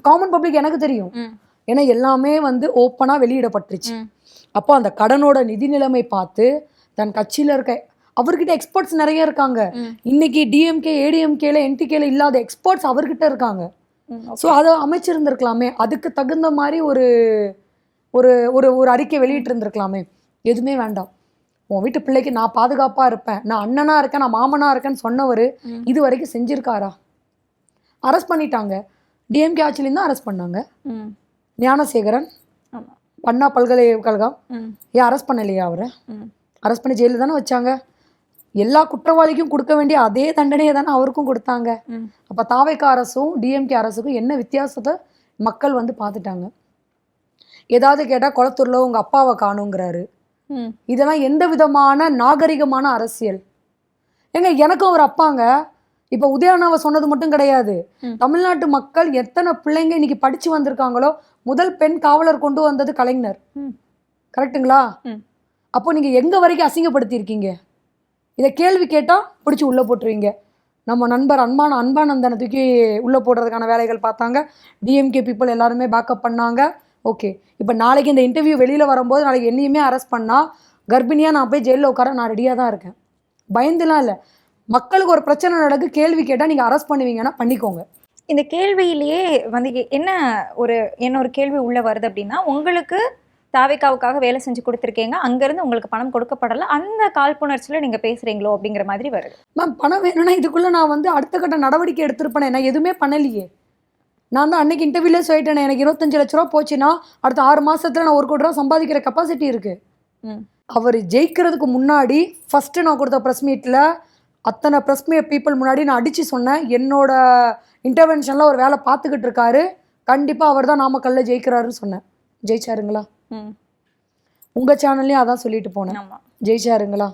காமன் பப்ளிக் எனக்கு தெரியும், ஏன்னா எல்லாமே வந்து ஓப்பனா வெளியிடப்பட்டுருச்சு. அப்போ அந்த கடனோட நிதி நிலைமை பார்த்து தன் கட்சியில இருக்க அவர்கிட்ட எக்ஸ்பர்ட்ஸ் நிறைய இருக்காங்க. இன்னைக்கு டிஎம்கே ஏடிஎம்கேல என்டிகேல இல்லாத எக்ஸ்பர்ட்ஸ் அவர்கிட்ட இருக்காங்க. ஸோ அதை அமைச்சிருந்திருக்கலாமே, அதுக்கு தகுந்த மாதிரி ஒரு ஒரு ஒரு அறிக்கை வெளியிட்டு இருந்திருக்கலாமே. எதுவுமே வேண்டாம். உன் வீட்டு பிள்ளைக்கு நான் பாதுகாப்பாக இருப்பேன், நான் அண்ணனா இருக்கேன், நான் மாமனா இருக்கேன்னு சொன்னவர் இது வரைக்கும் செஞ்சிருக்காரா? அரெஸ்ட் பண்ணிட்டாங்க. டிஎம்கே ஆட்சியிலேருந்து தான் அரெஸ்ட் பண்ணாங்க. ஞானசேகரன் அண்ணா பல்கலைக்கழகம் ஏன் அரெஸ்ட் பண்ணலையா? அவரை அரெஸ்ட் பண்ணி ஜெயிலில் தானே வச்சாங்க. எல்லா குற்றவாளிக்கும் கொடுக்க வேண்டிய அதே தண்டனையை தானே அவருக்கும் கொடுத்தாங்க. அப்போ தாவேகா அரசும் டிஎம்கே அரசுக்கும் என்ன வித்தியாசத்தை மக்கள் வந்து பார்த்துட்டாங்க. ஏதாவது கேட்டால் குளத்தூரில் உங்கள் அப்பாவை காணுங்கிறாரு. இதெல்லாம் எந்த விதமான நாகரிகமான அரசியல்? ஏங்க எனக்கும் ஒரு அப்பாங்க. இப்போ உதயநாவை சொன்னது மட்டும் கிடையாது, தமிழ்நாட்டு மக்கள் எத்தனை பிள்ளைங்க இன்னைக்கு படிச்சு வந்திருக்காங்களோ, முதல் பெண் காவலர் கொண்டு வந்தது கலைஞர். கரெக்டுங்களா? அப்போ நீங்க எங்க வரைக்கும் அசிங்கப்படுத்தியிருக்கீங்க? இதை கேள்வி கேட்டா பிடிச்சி உள்ள போட்டுருவீங்க. நம்ம நண்பர் அன்பானந்தனை தூக்கி உள்ள போடுறதுக்கான வேலைகள் பார்த்தாங்க. டிஎம்கே பீப்புள் எல்லாருமே பேக்கப் பண்ணாங்க. ஓகே, இப்போ நாளைக்கு இந்த இன்டர்வியூ வெளியில் வரும்போது நாளைக்கு என்னையுமே அரெஸ்ட் பண்ணால் கர்ப்பிணியாக நான் போய் ஜெயிலில் உட்கார நான் ரெடியாக தான் இருக்கேன். பயந்துலாம் இல்லை. மக்களுக்கு ஒரு பிரச்சனை நடக்கு, கேள்வி கேட்டால் நீங்கள் அரெஸ்ட் பண்ணுவீங்கன்னா பண்ணிக்கோங்க. இந்த கேள்வியிலேயே வந்து என்ன ஒரு கேள்வி உள்ளே வருது அப்படின்னா, உங்களுக்கு தாவேகாவுக்காக வேலை செஞ்சு கொடுத்துருக்கீங்க, அங்கேருந்து உங்களுக்கு பணம் கொடுக்கப்படலை, அந்த காழ்ப்புணர்ச்சியில் நீங்கள் பேசுகிறீங்களோ அப்படிங்கிற மாதிரி வருது. மேம் பணம் வேணும்னா இதுக்குள்ளே நான் வந்து அடுத்த கட்ட நடவடிக்கை எடுத்திருப்பேனே, நான் எதுவுமே பண்ணலையே. நான் தான் அன்னைக்கு இன்டர்வியூலே சொல்லிட்டேன், எனக்கு 25 லட்ச ரூபா போச்சுன்னா அடுத்த 6 மாசத்துல நான் 1 கோடி ரூபா சம்பாதிக்கிற கெப்பாசிட்டி இருக்கு. அவர் ஜெயிக்கிறதுக்கு முன்னாடி ஃபர்ஸ்ட் நான் கொடுத்த ப்ரெஸ் மீட்டில் அத்தனை ப்ரெஸ் பீப்புள் முன்னாடி நான் அடித்து சொன்னேன், என்னோட இன்டர்வென்ஷனில் ஒரு வேலை பார்த்துக்கிட்டு இருக்காரு, கண்டிப்பாக அவர் தான் நாமக்கல்ல ஜெயிக்கிறாருன்னு சொன்னேன். ஜெயிச்சாருங்களா? உங்கள் சேனல்லையும் அதான் சொல்லிட்டு போனேன். ஜெயிச்சாருங்களா?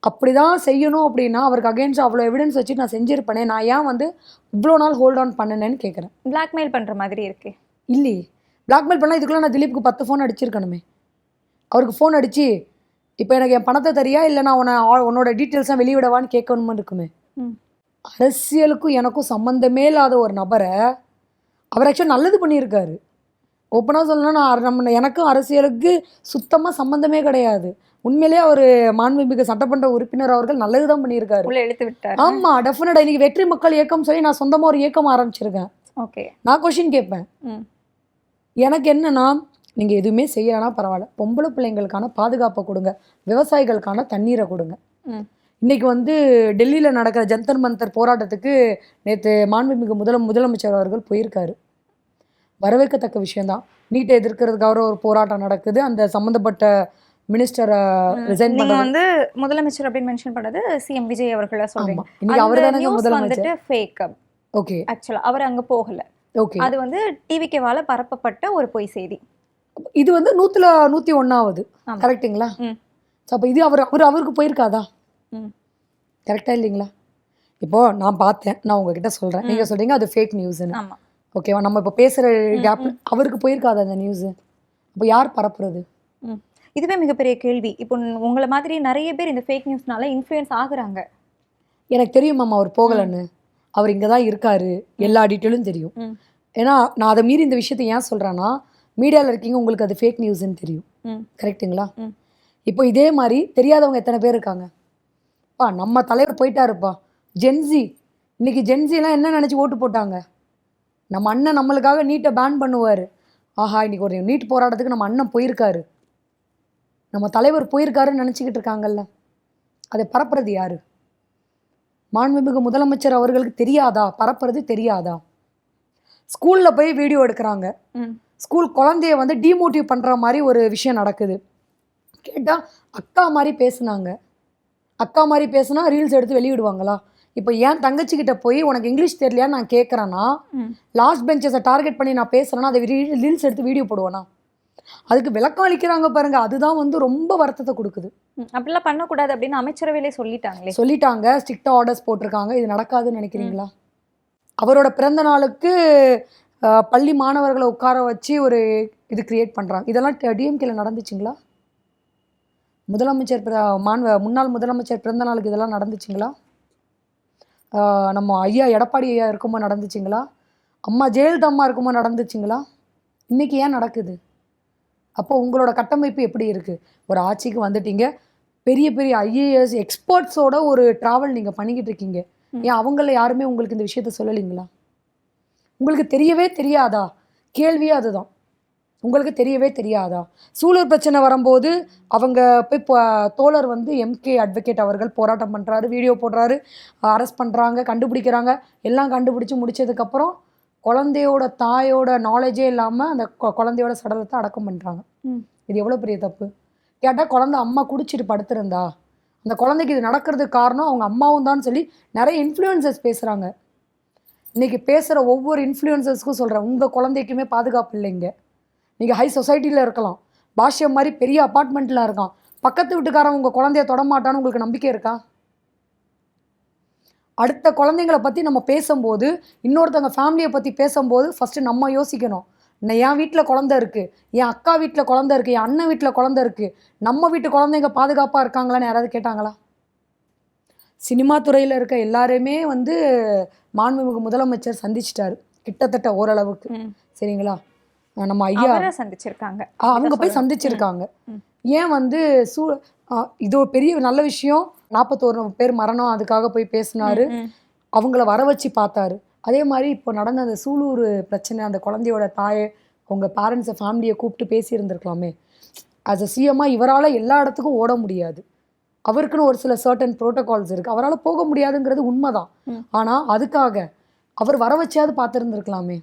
அப்படிதான் செய்யணும் அப்படின்னா அவருக்கு அகேன்ஸ்ட் அவ்வளோ எவிடன்ஸ் வச்சு நான் செஞ்சிருப்பேனே, நான் ஏன் வந்து இவ்வளோ நாள் ஹோல்ட் ஆன் பண்ணினேன்னு கேட்குறேன். பிளாக்மெயில் பண்ணுற மாதிரி இருக்கு. இல்லையே, பிளாக்மெயில் பண்ணால் இதுக்குள்ளே நான் திலீப்புக்கு 10 ஃபோன் அடிச்சிருக்கணுமே. அவருக்கு ஃபோன் அடித்து இப்போ எனக்கு என் பணத்தை தரியா இல்லை நான் உன்னோட டீட்டெயில்ஸாக வெளியிடவான்னு கேட்கணுமே இருக்குமே. அரசியலுக்கும் எனக்கும் சம்மந்தமே இல்லாத ஒரு நபரை அவர் ஆக்சுவலாக நல்லது பண்ணியிருக்காரு. ஓப்பனாக சொல்லணும்னா எனக்கும் அரசியலுக்கு சுத்தமாக சம்மந்தமே கிடையாது. உண்மையிலேயே அவர் மாண்புமிகு சட்டமன்ற உறுப்பினர் அவர்கள் நல்லது தான் பண்ணியிருக்காரு. உள்ள இழுத்து விட்டாரு. ஆமாம், டெஃபினட்டாக. இன்றைக்கி வெற்றி மக்கள் இயக்கம் சொல்லி நான் சொந்தமாக ஒரு இயக்கம் ஆரம்பிச்சிருக்கேன். ஓகே. நான் கொஷின் கேட்பேன். எனக்கு என்னன்னா, நீங்கள் எதுவுமே செய்யலைன்னா பரவாயில்ல, பொம்பளை பிள்ளைங்களுக்கான பாதுகாப்பை கொடுங்க, விவசாயிகளுக்கான தண்ணீரை கொடுங்க. இன்றைக்கி வந்து டெல்லியில் நடக்கிற ஜந்தர் மந்தர் போராட்டத்துக்கு நேற்று மாண்புமிகு முதலமைச்சர் அவர்கள் போயிருக்காரு. வரவேற்கத்தக்க விஷயந்தான். நீட்டை எதிர்க்கிறதுக்காக ஒரு போராட்டம் நடக்குது. அந்த சம்மந்தப்பட்ட மினிஸ்டரை ரிசைன் நீங்க வந்து முதலமைச்சர் அப்படின்னு மென்ஷன் பண்ணது சிஎம் விஜய் அவர்கள சொல்றீங்க. இன்னைக்கு அவர் தானே நியூஸ் முதலமைச்சர். வந்துட்டு ஃபேக். ஓகே. ஆக்சுவலா அவர் அங்க போகல. ஓகே. அது வந்து டிவிகேவால பரப்பப்பட்ட ஒரு பொய் செய்தி. இது வந்து 101வது கரெக்ட்டுங்களா? அப்போ இது அவருக்கு போயிருக்காதா? கரெக்டா இல்லைங்களா? இப்போ நான் பார்த்தேன், நான் உங்ககிட்ட சொல்றேன், நீங்க சொல்றீங்க அது ஃபேக் நியூஸ்னு. ஆமா. ஓகேவா? நம்ம இப்போ பேசுற கேப் அவருக்கு போயிருக்காதா அந்த நியூஸ்? அப்போ யார் பரப்புறது? இதுவே மிகப்பெரிய கேள்வி. இப்போ உங்களை மாதிரி நிறைய பேர் இந்த ஃபேக் நியூஸ்னால இன்ஃப்ளூயன்ஸ் ஆகுறாங்க. எனக்கு தெரியும் மாமா அவர் போகலன்னு. அவர் இங்கே தான் இருக்காரு, எல்லா டீட்டெயிலும் தெரியும். ஏன்னா நான் அதை மீறி இந்த விஷயத்தை ஏன் சொல்கிறேன்னா, மீடியாவில் இருக்கீங்க, உங்களுக்கு அது ஃபேக் நியூஸ்ன்னு தெரியும். கரெக்டுங்களா? இப்போ இதே மாதிரி தெரியாதவங்க எத்தனை பேர் இருக்காங்க? நம்ம தலைவர் போயிட்டாருப்பா, ஜென்சி. இன்னைக்கு ஜென்சிலாம் என்ன நினச்சி ஓட்டு போட்டாங்க? நம்ம அண்ணன் நம்மளுக்காக நீட்டை பேன் பண்ணுவார். ஆஹா, இன்னைக்கு ஒரு நீட் போராட்டத்துக்கு நம்ம அண்ணன் போயிருக்காரு, நம்ம தலைவர் போயிருக்காருன்னு நினச்சிக்கிட்டு இருக்காங்கல்ல. அதை பரப்புறது யாரு? மாண்புமிகு முதலமைச்சர் அவர்களுக்கு தெரியாதா? பரப்புறது தெரியாதா? ஸ்கூலில் போய் வீடியோ எடுக்கிறாங்க. ஸ்கூல் குழந்தைய வந்து டிமோட்டிவ் பண்ணுற மாதிரி ஒரு விஷயம் நடக்குது. கேட்டால் அக்கா மாதிரி பேசுனாங்க. அக்கா மாதிரி பேசுனா ரீல்ஸ் எடுத்து வெளியிடுவாங்களா? இப்போ ஏன் தங்கச்சிக்கிட்ட போய் உனக்கு இங்கிலீஷ் தெரியலையான்னு நான் கேட்குறேன்னா, லாஸ்ட் பெஞ்சஸை டார்கெட் பண்ணி நான் பேசுகிறேன்னா அதை ரீல்ஸ் எடுத்து வீடியோ போடுவேனா? அதுக்கு விளக்கம் அளிக்கிறாங்க பாருங்க. அதுதான் வந்து ரொம்ப வருத்தத்தை கொடுக்குது. அப்படிலாம் பண்ணக்கூடாது அப்படின்னு அமைச்சரவையிலே சொல்லிட்டாங்க. ஸ்ட்ரிக்டாக ஆர்டர்ஸ் போட்டிருக்காங்க. இது நடக்காதுன்னு நினைக்கிறீங்களா? அவரோட பிறந்த நாளுக்கு பள்ளி மாணவர்களை உட்கார வச்சு ஒரு இது கிரியேட் பண்ணுறாங்க. இதெல்லாம் டிஎம்கேல நடந்துச்சுங்களா? முன்னாள் முதலமைச்சர் பிறந்த நாளுக்கு இதெல்லாம் நடந்துச்சுங்களா? நம்ம ஐயா எடப்பாடி ஐயா இருக்கும்போது நடந்துச்சுங்களா? அம்மா ஜெயலலிதா அம்மா இருக்கும்போது நடந்துச்சுங்களா? இன்றைக்கி ஏன் நடக்குது? அப்போ உங்களோட கட்டமைப்பு எப்படி இருக்குது? ஒரு ஆட்சிக்கு வந்துட்டீங்க, பெரிய பெரிய ஐஏஎஸ் எக்ஸ்பர்ட்ஸோட ஒரு ட்ராவல் நீங்கள் பண்ணிக்கிட்டு இருக்கீங்க. ஏன் அவங்கள யாருமே உங்களுக்கு இந்த விஷயத்த சொல்லலைங்களா? உங்களுக்கு தெரியவே தெரியாதா? கேள்வியே அதுதான். உங்களுக்கு தெரியவே தெரியாதா? சூலூர் பிரச்சனை வரும்போது அவங்க போய் தோழர் வந்து எம்கே அட்வொகேட் அவர்கள் போராட்டம் பண்ணுறாரு, வீடியோ போடுறாரு, அரெஸ்ட் பண்ணுறாங்க, கண்டுபிடிக்கிறாங்க. எல்லாம் கண்டுபிடிச்சி முடிச்சதுக்கப்புறம் குழந்தையோட தாயோட நாலேஜே இல்லாமல் அந்த குழந்தையோட சடலத்தை அடக்கம் பண்ணுறாங்க. இது எவ்வளோ பெரிய தப்பு? கேட்டால் குழந்தை அம்மா குடிச்சிட்டு படுத்திருந்தா, அந்த குழந்தைக்கு இது நடக்கிறதுக்கு காரணம் அவங்க அம்மாவும் தான் சொல்லி நிறைய இன்ஃப்ளூயன்சர்ஸ் பேசுகிறாங்க. இன்றைக்கி பேசுகிற ஒவ்வொரு இன்ஃப்ளூயன்சர்ஸ்க்கும் சொல்கிறேன், உங்கள் குழந்தைக்குமே பாதுகாப்பு இல்லைங்க. நீங்கள் ஹை சொசைட்டியில் இருக்கலாம், பாஷ்யம் மாதிரி பெரிய அப்பார்ட்மெண்ட்டில் இருக்கான், பக்கத்து வீட்டுக்காரன் உங்கள் குழந்தைய தொடமாட்டான்னு உங்களுக்கு நம்பிக்கை இருக்கா? அடுத்த குழந்தைங்களை பற்றி நம்ம பேசும்போது, இன்னொருத்தவங்க ஃபேமிலியை பற்றி பேசும்போது ஃபஸ்ட்டு நம்ம யோசிக்கணும். என் வீட்டில் குழந்தை இருக்குது, என் அக்கா வீட்டில் குழந்தை இருக்குது, என் அண்ணன் வீட்டில் குழந்தை இருக்குது, நம்ம வீட்டு குழந்தைங்க பாதுகாப்பாக இருக்காங்களான்னு யாராவது கேட்டாங்களா? சினிமா துறையில் இருக்க எல்லாருமே வந்து மாண்புமிகு முதலமைச்சர் சந்திச்சிட்டாரு கிட்டத்தட்ட ஓரளவுக்கு. சரிங்களா? நம்ம ஐயா சந்திச்சிருக்காங்க, அவங்க போய் சந்திச்சிருக்காங்க. ஏன் வந்து இது ஒரு பெரிய நல்ல விஷயம். 41 பேர் மரணம், அதுக்காக போய் பேசினாரு, அவங்கள வர வச்சு பார்த்தாரு. அதே மாதிரி இப்போ நடந்த அந்த சூலூர் பிரச்சனை, அந்த குழந்தையோட தாயை, அவங்க பேரண்ட்ஸை, ஃபேமிலியை கூப்பிட்டு பேசியிருந்துருக்கலாமே. ஆஸ் அ சிஎம்மாக இவரால் எல்லா இடத்துக்கும் ஓட முடியாது. அவருக்குன்னு ஒரு சில சர்டன் ப்ரோட்டோகால்ஸ் இருக்குது. அவரால் போக முடியாதுங்கிறது உண்மைதான். ஆனால் அதுக்காக அவர் வர வச்சாவது பார்த்துருந்துருக்கலாமே.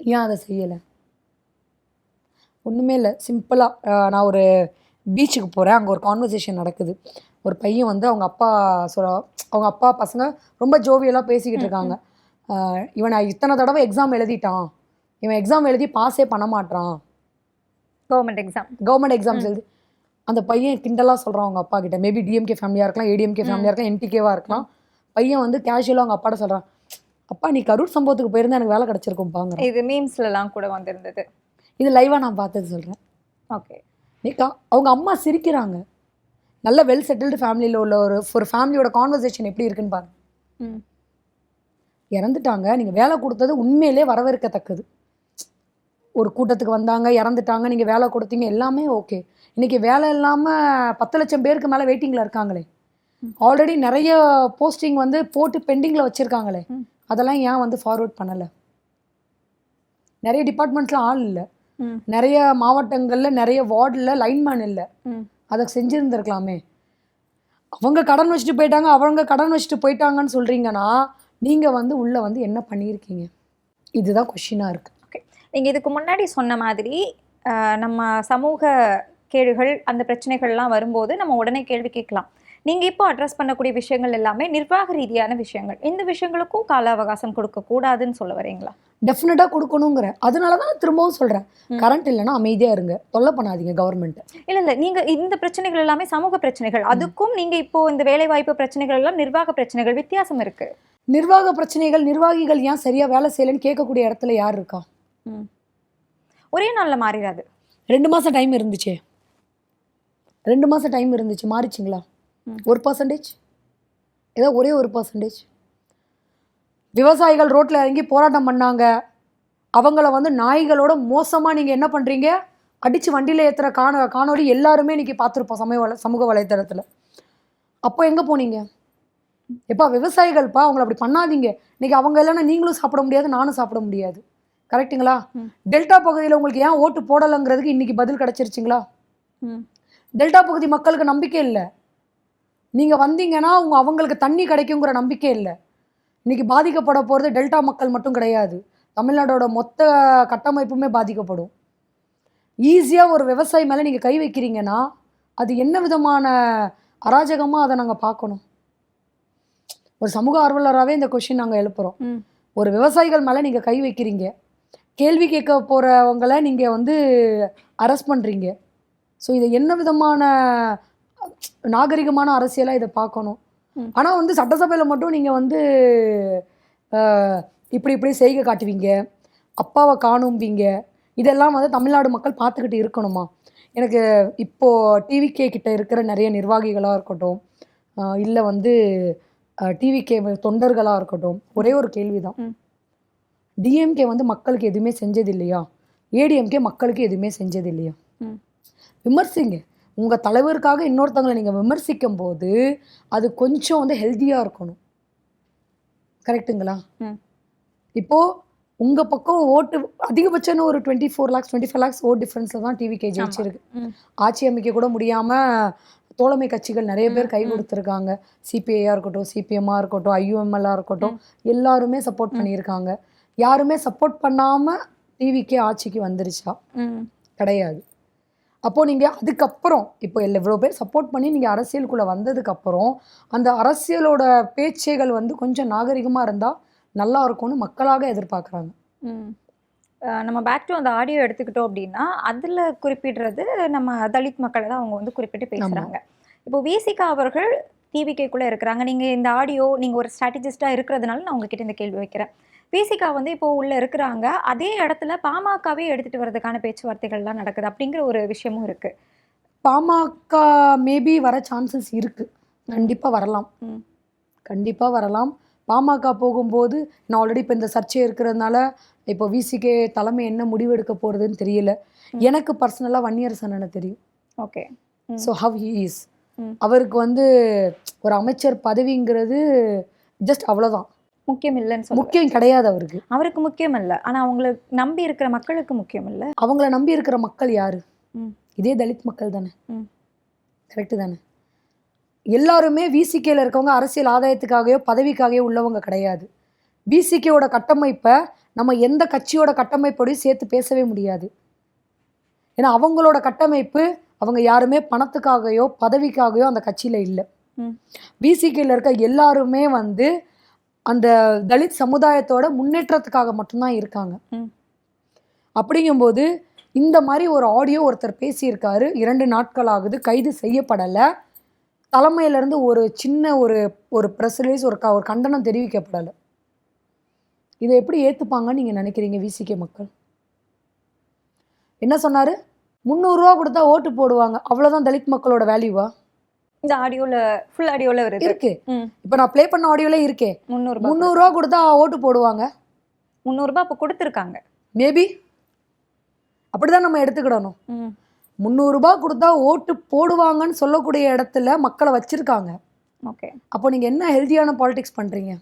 ஏன் அதை செய்யலை? ஒன்றுமே இல்லை, சிம்பிளாக நான் ஒரு பீச்சுக்கு போகிறேன், அங்கே ஒரு கான்வர்சேஷன் நடக்குது. ஒரு பையன் வந்து அவங்க அப்பா பசங்க ரொம்ப ஜோவியலாக பேசிக்கிட்டு இருக்காங்க. இவன் இத்தனை தடவை எக்ஸாம் எழுதிட்டான், இவன் எக்ஸாம் எழுதி பாஸே பண்ண மாட்டான், கவர்மெண்ட் எக்ஸாம்ஸ் எழுதி. அந்த பையன் கிண்டலாக சொல்கிறான் அவங்க அப்பா கிட்ட. மேபி டிஎம்கே ஃபேமிலியாக இருக்கலாம், ஏடிஎம்கே ஃபேமிலியாக இருக்கலாம், என்டிகேவாக இருக்கலாம். பையன் வந்து கேஷுவலாக அவங்க அப்பாட்ட சொல்கிறான், அப்பா நீ கரூர் சம்பவத்துக்கு போயிருந்தா எனக்கு வேலை கிடச்சிருக்கும்பாங்க. இது மீம்ஸ்லாம் கூட வந்திருந்தது. இது லைவாக நான் பார்த்தது சொல்கிறேன். ஓகே. அவங்க அம்மா சிரிக்கிறாங்க. நல்ல வெல் செட்டில்டு ஃபேமிலியில் உள்ள ஒரு ஃபேமிலியோட கான்வர்சேஷன் எப்படி இருக்குன்னு பாருங்க. இறந்துட்டாங்க, நீங்கள் வேலை கொடுத்தது உண்மையிலே வரவேற்கத்தக்கது. ஒரு கூட்டத்துக்கு வந்தாங்க, இறந்துட்டாங்க, நீங்கள் வேலை கொடுத்தீங்க, எல்லாமே ஓகே. இன்றைக்கி வேலை இல்லாமல் 10 லட்சம் பேருக்கு மேலே வெயிட்டிங்கில் இருக்காங்களே, ஆல்ரெடி நிறைய போஸ்டிங் வந்து போட்டு பெண்டிங்கில் வச்சுருக்காங்களே, அதெல்லாம் ஏன் வந்து ஃபார்வர்ட் பண்ணலை? நிறைய டிபார்ட்மெண்ட்ஸில் ஆள் இல்லை, நிறைய மாவட்டங்களில் நிறைய வார்டில் லைன்மேன் இல்லை, அதை செஞ்சுருந்துருக்கலாமே. அவங்க கடன் வச்சுட்டு போயிட்டாங்கன்னு சொல்கிறீங்கன்னா நீங்கள் வந்து உள்ளே வந்து என்ன பண்ணியிருக்கீங்க? இதுதான் கொஷினாக இருக்குது. ஓகே, நீங்கள் இதுக்கு முன்னாடி சொன்ன மாதிரி நம்ம சமூக கேடுகள் அந்த பிரச்சனைகள்லாம் வரும்போது நம்ம உடனே கேள்வி கேட்கலாம். நீங்கள் இப்போ அட்ரஸ் பண்ணக்கூடிய விஷயங்கள் எல்லாமே நிர்வாக ரீதியான விஷயங்கள். இந்த விஷயங்களுக்கும் கால அவகாசம் கொடுக்கக்கூடாதுன்னு சொல்ல வரீங்களா? டெஃபினட்டாக கொடுக்கணுங்கிற, அதனால தான் திரும்பவும் சொல்கிறேன், கரண்ட் இல்லைன்னா அமைதியாக இருங்க, தொல்லை பண்ணாதீங்க கவர்மெண்ட். இல்லை நீங்கள் இந்த பிரச்சனைகள் எல்லாமே சமூக பிரச்சனைகள், அதுக்கும் நீங்கள் இப்போ இந்த வேலைவாய்ப்பு பிரச்சனைகள் எல்லாம் நிர்வாக பிரச்சனைகள், வித்தியாசம் இருக்குது. நிர்வாக பிரச்சனைகள், நிர்வாகிகள் ஏன் சரியாக வேலை செய்யலைன்னு கேட்கக்கூடிய இடத்துல யார் இருக்கா? ஒரே நாளில் மாறிடாது. 2 மாதம் டைம் இருந்துச்சு, 2 மாதம் டைம் இருந்துச்சு, மாறிச்சிங்களா? 1% ஏதோ ஒரே 1%. விவசாயிகள் ரோட்டில் இறங்கி போராட்டம் பண்ணாங்க, அவங்கள வந்து நாய்களோட மோசமாக நீங்கள் என்ன பண்ணுறீங்க, அடித்து வண்டியில் ஏற்றுற காணொலி எல்லாருமே இன்றைக்கி பார்த்துருப்போம் சமூக வலைத்தளத்தில். அப்போ எங்கே போனீங்க? எப்பா விவசாயிகள்ப்பா, அவங்கள அப்படி பண்ணாதீங்க. இன்றைக்கி அவங்க இல்லைன்னா நீங்களும் சாப்பிட முடியாது, நானும் சாப்பிட முடியாது. கரெக்டுங்களா? டெல்டா பகுதியில் உங்களுக்கு ஏன் ஓட்டு போடலைங்கிறதுக்கு இன்றைக்கி பதில் கிடச்சிருச்சிங்களா? டெல்டா பகுதி மக்களுக்கு நம்பிக்கை இல்லை. நீங்கள் வந்தீங்கன்னா அவங்களுக்கு தண்ணி கிடைக்குங்கிற நம்பிக்கை இல்லை. இன்றைக்கி பாதிக்கப்பட போகிறது டெல்டா மக்கள் மட்டும் கிடையாது, தமிழ்நாடோட மொத்த கட்டமைப்புமே பாதிக்கப்படும். ஈஸியாக ஒரு விவசாயி மேலே நீங்கள் கை வைக்கிறீங்கன்னா அது என்ன விதமான அராஜகமாக அதை நாங்கள் பார்க்கணும். ஒரு சமூக ஆர்வலராகவே இந்த கொஷின் நாங்கள் எழுப்புகிறோம். ஒரு விவசாயிகள் மேலே நீங்கள் கை வைக்கிறீங்க, கேள்வி கேட்க போகிறவங்களை நீங்கள் வந்து அரெஸ்ட் பண்ணுறீங்க. ஸோ இதை என்ன விதமான நாகரிகமான அரசியலாக இதை பார்க்கணும். ஆனால் வந்து சட்டசபையில் மட்டும் நீங்கள் வந்து இப்படி செய்கை காட்டுவீங்க, அப்பாவை காணும்பீங்க. இதெல்லாம் வந்து தமிழ்நாடு மக்கள் பார்த்துக்கிட்டு இருக்கணுமா? எனக்கு இப்போது டிவிகே கிட்ட இருக்கிற நிறைய நிர்வாகிகளாக இருக்கட்டும், இல்லை வந்து டிவிகே தொண்டர்களாக இருக்கட்டும், ஒரே ஒரு கேள்வி தான். டிஎம்கே வந்து மக்களுக்கு எதுவுமே செஞ்சது இல்லையா? ஏடிஎம்கே மக்களுக்கு எதுவுமே செஞ்சது இல்லையா? விமர்சிங்க. உங்கள் தலைவருக்காக இன்னொருத்தவங்களை நீங்கள் விமர்சிக்கும் போது அது கொஞ்சம் வந்து ஹெல்த்தியாக இருக்கணும். கரெக்டுங்களா? இப்போது உங்கள் பக்கம் ஓட்டு அதிகபட்சம்னு ஒரு 24 lakhs 25 lakhs ஓட் டிஃப்ரென்ஸில் தான் டிவிகே ஜெயிச்சிருக்கு. ஆட்சி அமைக்க கூட முடியாமல் தோழமை கட்சிகள் நிறைய பேர் கை கொடுத்துருக்காங்க. சிபிஐயாக இருக்கட்டும், சிபிஎம்மாக இருக்கட்டும், ஐயுஎம்எல்லாக இருக்கட்டும், எல்லாருமே சப்போர்ட் பண்ணியிருக்காங்க. யாருமே சப்போர்ட் பண்ணாமல் டிவிகே ஆட்சிக்கு வந்துருச்சா? கிடையாது. அப்போது நீங்கள் அதுக்கப்புறம் இப்போ எவ்வளோ பேர் சப்போர்ட் பண்ணி நீங்கள் அரசியலுக்குள்ளே வந்ததுக்கப்புறம் அந்த அரசியலோட பேச்சைகள் வந்து கொஞ்சம் நாகரிகமாக இருந்தால் நல்லா இருக்கும்னு மக்களாக எதிர்பார்க்குறாங்க. நம்ம பேக் டு அந்த ஆடியோ எடுத்துக்கிட்டோம் அப்படின்னா அதில் குறிப்பிடுறது நம்ம தலித் மக்களை தான் அவங்க வந்து குறிப்பிட்டு பேசுகிறாங்க. இப்போ விசிகா அவர்கள் டிவிகேக்குள்ளே இருக்கிறாங்க. நீங்கள் இந்த ஆடியோ நீங்கள் ஒரு ஸ்ட்ராட்டஜிஸ்டாக இருக்கிறதுனால நான் உங்ககிட்ட இந்த கேள்வி வைக்கிறேன். விசிகா வந்து இப்போ உள்ளே இருக்கிறாங்க, அதே இடத்துல பாமகவே எடுத்துகிட்டு வர்றதுக்கான பேச்சுவார்த்தைகள்லாம் நடக்குது அப்படிங்கிற ஒரு விஷயமும் இருக்குது. பாமக மேபி வர சான்சஸ் இருக்குது, கண்டிப்பாக வரலாம், கண்டிப்பாக வரலாம். பாமக போகும்போது நான் ஆல்ரெடி இப்போ இந்த சர்ச்சை இருக்கிறதுனால இப்போ விசிகே தலைமை என்ன முடிவு எடுக்க போகிறதுன்னு தெரியல. எனக்கு பர்சனலாக வன்னியரசன் தெரியும். Okay. So how he is, அவருக்கு வந்து ஒரு அமைச்சர் பதவிங்கிறது ஜஸ்ட் அவ்வளோதான், முக்கியம் இல்லைன்னு முக்கியம் கிடையாது அவருக்கு. அவருக்கு முக்கியம் இல்லை, ஆனால் அவங்களை நம்பி இருக்கிற மக்களுக்கு முக்கியம் இல்லை. அவங்கள நம்பி இருக்கிற மக்கள் யாரு? இதே தலித் மக்கள் தானே. கரெக்டு தானே? எல்லாருமே விசிகேல இருக்கவங்க அரசியல் ஆதாயத்துக்காகவோ பதவிக்காகவோ உள்ளவங்க கிடையாது. விசிகேவோட கட்டமைப்பை நம்ம எந்த கட்சியோட கட்டமைப்போடையும் சேர்த்து பேசவே முடியாது. ஏன்னா அவங்களோட கட்டமைப்பு அவங்க யாருமே பணத்துக்காகவோ பதவிக்காகவோ அந்த கட்சியில் இல்லை. விசிகேல இருக்க எல்லாருமே வந்து அந்த தலித் சமுதாயத்தோட முன்னேற்றத்துக்காக மட்டும்தான் இருக்காங்க. அப்படிங்கும்போது இந்த மாதிரி ஒரு ஆடியோ ஒருத்தர் பேசியிருக்காரு, 2 நாட்கள் ஆகுது, கைது செய்யப்படலை, தலைமையிலேருந்து ஒரு சின்ன ஒரு ப்ரெஸ் ரிலீஸ் ஒரு கண்டனம் தெரிவிக்கப்படலை. இதை எப்படி ஏற்றுப்பாங்கன்னு நீங்கள் நினைக்கிறீங்க? விசிகே மக்கள் என்ன சொன்னார்? 300 ரூபா கொடுத்தா ஓட்டு போடுவாங்க, அவ்வளோதான் தலித் மக்களோட வேல்யூவா? இந்த ஆடியோல ஃபுல் ஆடியோல வருது. இருக்கு. ம். இப்போ நான் ப்ளே பண்ண ஆடியோல இருக்கே. 300 300 கொடுத்தா ஓட்டு போடுவாங்க. 300 அப்ப கொடுத்துருக்காங்க. மேபி அப்படிதான் நம்ம எடுத்துக்கிடணும். ம். 300 கொடுத்தா ஓட்டு போடுவாங்கன்னு சொல்லக்கூடிய இடத்துல மக்களை வச்சிருக்காங்க. ஓகே. அப்போ நீங்க என்ன ஹெல்தியான பாலிடிக்ஸ் பண்றீங்க?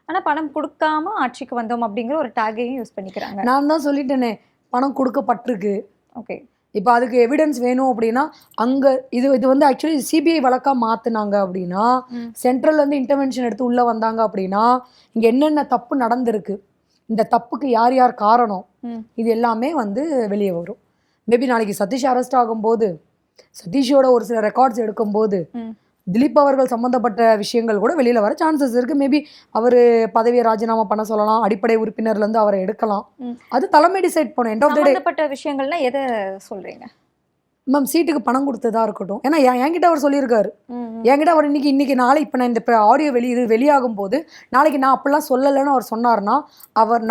ஆனா பணம் கொடுக்காம ஆட்சிக்கு வந்தோம் அப்படிங்கிற ஒரு டேகையும் யூஸ் பண்ணிக்கிறாங்க. நான் தான் சொல்லிட்டேனே, பணம் கொடுக்கப்பட்டிருக்கு. ஓகே. இப்போ அதுக்கு எவிடன்ஸ் வேணும் அப்படின்னா அங்கே இது வந்து ஆக்சுவலி சிபிஐ வழக்காக மாற்றினாங்க அப்படின்னா, சென்ட்ரல்லேருந்து இன்டர்வென்ஷன் எடுத்து உள்ளே வந்தாங்க அப்படின்னா, இங்கே என்னென்ன தப்பு நடந்திருக்கு, இந்த தப்புக்கு யார் யார் காரணம், இது எல்லாமே வந்து வெளியே வரும். மேபி நாளைக்கு சதீஷ் அரெஸ்ட் ஆகும்போது, சதீஷோட ஒரு சில ரெக்கார்ட்ஸ் எடுக்கும்போது திலீப் அவர்கள் சம்மந்தப்பட்ட விஷயங்கள் கூட வெளியில் வர சான்சஸ் இருக்குது. மேபி அவர் பதவியை ராஜினாமா பண்ண சொல்லலாம், அடிப்படை உறுப்பினர்லேருந்து அவரை எடுக்கலாம். அது தலைமை டிசைட் பண்ணும். எண்ட் ஆஃப் த டே சம்பந்தப்பட்ட விஷயங்கள்னா எதை சொல்றீங்க மேம்? சீட்டுக்கு பணம் கொடுத்ததா இருக்கட்டும். ஏன்னா என்கிட்ட அவர் சொல்லியிருக்காரு. என்கிட்ட அவர் இன்னைக்கு நாளை இப்போ நான் இந்த ஆடியோ இது வெளியாகும் போது நாளைக்கு நான் அப்படிலாம் சொல்லலைன்னு அவர் சொன்னார்னா,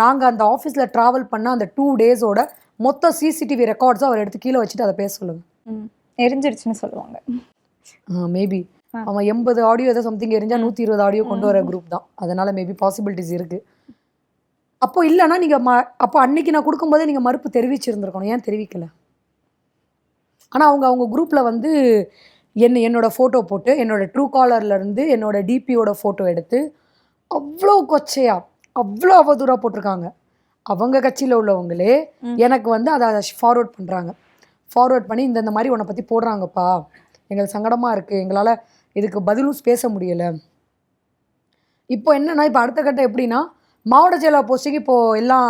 நாங்கள் அந்த ஆஃபீஸில் ட்ராவல் பண்ண அந்த 2 டேஸோட மொத்த சிசிடிவி ரெக்கார்ட்ஸும் அவர் எடுத்து கீழே வச்சுட்டு அதை பேச சொல்லுங்க. எரிஞ்சிருச்சுன்னு சொல்லுவாங்க. மேபி அவன் 80 ஆடியோ ஏதோ சம்திங் எரிஞ்சா 120 ஆடியோ கொண்டு வர குரூப் தான். அதனால மேபி பாசிபிலிட்டிஸ் இருக்கு. அப்போ இல்லைன்னா நீங்க அப்போ அன்னைக்கு நான் கொடுக்கும்போதே நீங்க மறுப்பு தெரிவிச்சிருந்துருக்கணும். ஏன் தெரிவிக்கல? ஆனா அவங்க குரூப்ல வந்து என்னோட ஃபோட்டோ போட்டு, என்னோட ட்ரூ காலர்ல இருந்து என்னோட டிபியோட ஃபோட்டோ எடுத்து அவ்வளோ கொச்சையா அவ்வளோ அவதூறாக போட்டிருக்காங்க. அவங்க கட்சியில் உள்ளவங்களே எனக்கு வந்து அதை ஃபார்வர்ட் பண்ணுறாங்க. ஃபார்வர்ட் பண்ணி இந்த மாதிரி உன்னை பற்றி போடுறாங்கப்பா, எங்களுக்கு சங்கடமாக இருக்குது, எங்களால் இதுக்கு பதிலும் பேச முடியலை. இப்போ என்னன்னா, இப்போ அடுத்த கட்டம் எப்படின்னா, மாவட்ட செயலர் போஸ்டிங் இப்போது எல்லாம்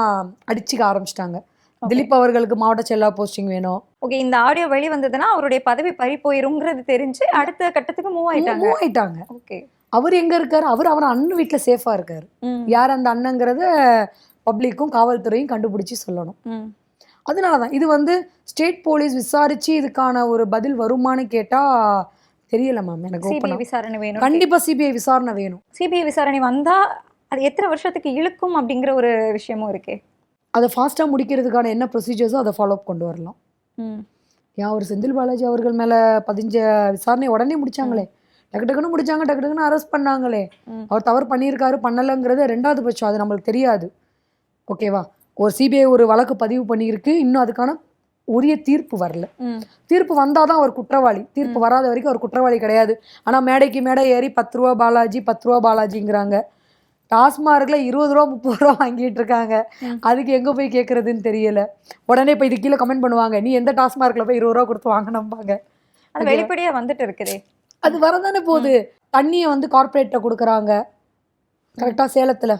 அடிச்சுக்க ஆரம்பிச்சிட்டாங்க. திலீப் அவர்களுக்கு மாவட்ட செயலர் போஸ்டிங் வேணும். ஓகே. இந்த ஆடியோ வெளி வந்ததுன்னா அவருடைய பதவி பறி போயிருங்கிறது தெரிஞ்சு அடுத்த கட்டத்துக்கு மூவ் ஆயிட்டாங்க. ஓகே. அவர் எங்கே இருக்காரு? அவர் அண்ணன் வீட்டில் சேஃபாக இருக்காரு. யார் அந்த அண்ணங்கிறத பப்ளிக்கும் காவல்துறையும் கண்டுபிடிச்சி சொல்லணும். அதனால தான் இது வந்து ஸ்டேட் போலீஸ் விசாரிச்சு இதுக்கான ஒரு பதில் வருமானு கேட்டால் தெரியல மேம். எனக்கு சிபிஐ விசாரணை வேணும். கண்டிப்பாக சிபிஐ விசாரணை வேணும். சிபிஐ விசாரணை வந்தால் அது எத்தனை வருஷத்துக்கு இழுக்கும் அப்படிங்கிற ஒரு விஷயமும் இருக்கே. அதை ஃபாஸ்ட்டாக முடிக்கிறதுக்கான என்ன ப்ரொசீஜர்ஸோ அதை ஃபாலோ அப் கொண்டு வரலாம். ஏன் ஒரு செந்தில் பாலாஜி அவர்கள் மேலே பதிஞ்ச விசாரணை உடனே முடிச்சாங்களே, டக்குன்னு முடிச்சாங்க, டக்குன்னு அரெஸ்ட் பண்ணாங்களே. அவர் தவறு பண்ணியிருக்காரு பண்ணலைங்கிறது 2வது பட்சம், அது நம்மளுக்கு தெரியாது. ஓகேவா? ஒரு சிபிஐ ஒரு வழக்கு பதிவு பண்ணியிருக்கு, இன்னும் அதுக்கான உரிய தீர்ப்பு வரல. தீர்ப்பு வந்தால் தான் அவர் குற்றவாளி. தீர்ப்பு வராத வரைக்கும் அவர் குற்றவாளி கிடையாது. ஆனால் மேடைக்கு மேடை ஏறி 10 ரூபா பாலாஜி 10 ரூபா பாலாஜிங்கிறாங்க. டாஸ்மார்க்ல 20 ரூபா 30 ரூபா வாங்கிட்டு இருக்காங்க. அதுக்கு எங்கே போய் கேட்குறதுன்னு தெரியல. உடனே இப்போ இது கீழே கமெண்ட் பண்ணுவாங்க, நீ எந்த டாஸ்மார்க்ல போய் 20 ரூபா கொடுத்து வாங்கினம்பாங்க. அது வெளிப்படையாக வந்துட்டு இருக்குதே. அது வரதானே போகுது. தண்ணியை வந்து கார்பரேட்டை கொடுக்குறாங்க. கரெக்டாக சேலத்தில்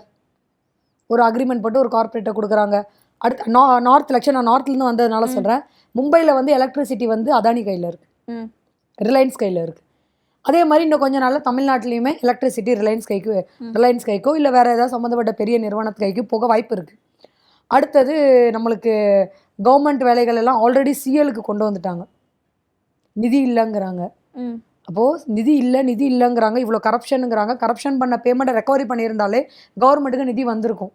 ஒரு அக்ரிமெண்ட் போட்டு ஒரு கார்பரேட்டை கொடுக்குறாங்க. அடுத்து நார்த் எலெக்ஷன், நான் நார்த்லேருந்து வந்ததுனால சொல்கிறேன். மும்பையில் வந்து எலக்ட்ரிசிட்டி வந்து அதானி கையில் இருக்குது, ரிலையன்ஸ் கையில் இருக்குது. அதே மாதிரி இன்னும் கொஞ்சம் நாளில் தமிழ்நாட்டிலையுமே எலக்ட்ரிசிட்டி ரிலையன்ஸ் கைக்கோ இல்லை வேறு ஏதாவது சம்மந்தப்பட்ட பெரிய நிறுவனத்து கைக்கு போக வாய்ப்பு இருக்குது. அடுத்தது நம்மளுக்கு கவர்மெண்ட் வேலைகள் எல்லாம் ஆல்ரெடி சிஎலுக்கு கொண்டு வந்துட்டாங்க. நிதி இல்லைங்கிறாங்க. அப்போது நிதி இல்லைங்கிறாங்க, இவ்வளோ கரப்ஷனுங்கிறாங்க. கரப்ஷன் பண்ண பேமெண்ட்டை ரெக்கவரி பண்ணியிருந்தாலே கவர்மெண்ட்டுக்கு நிதி வந்திருக்கும்.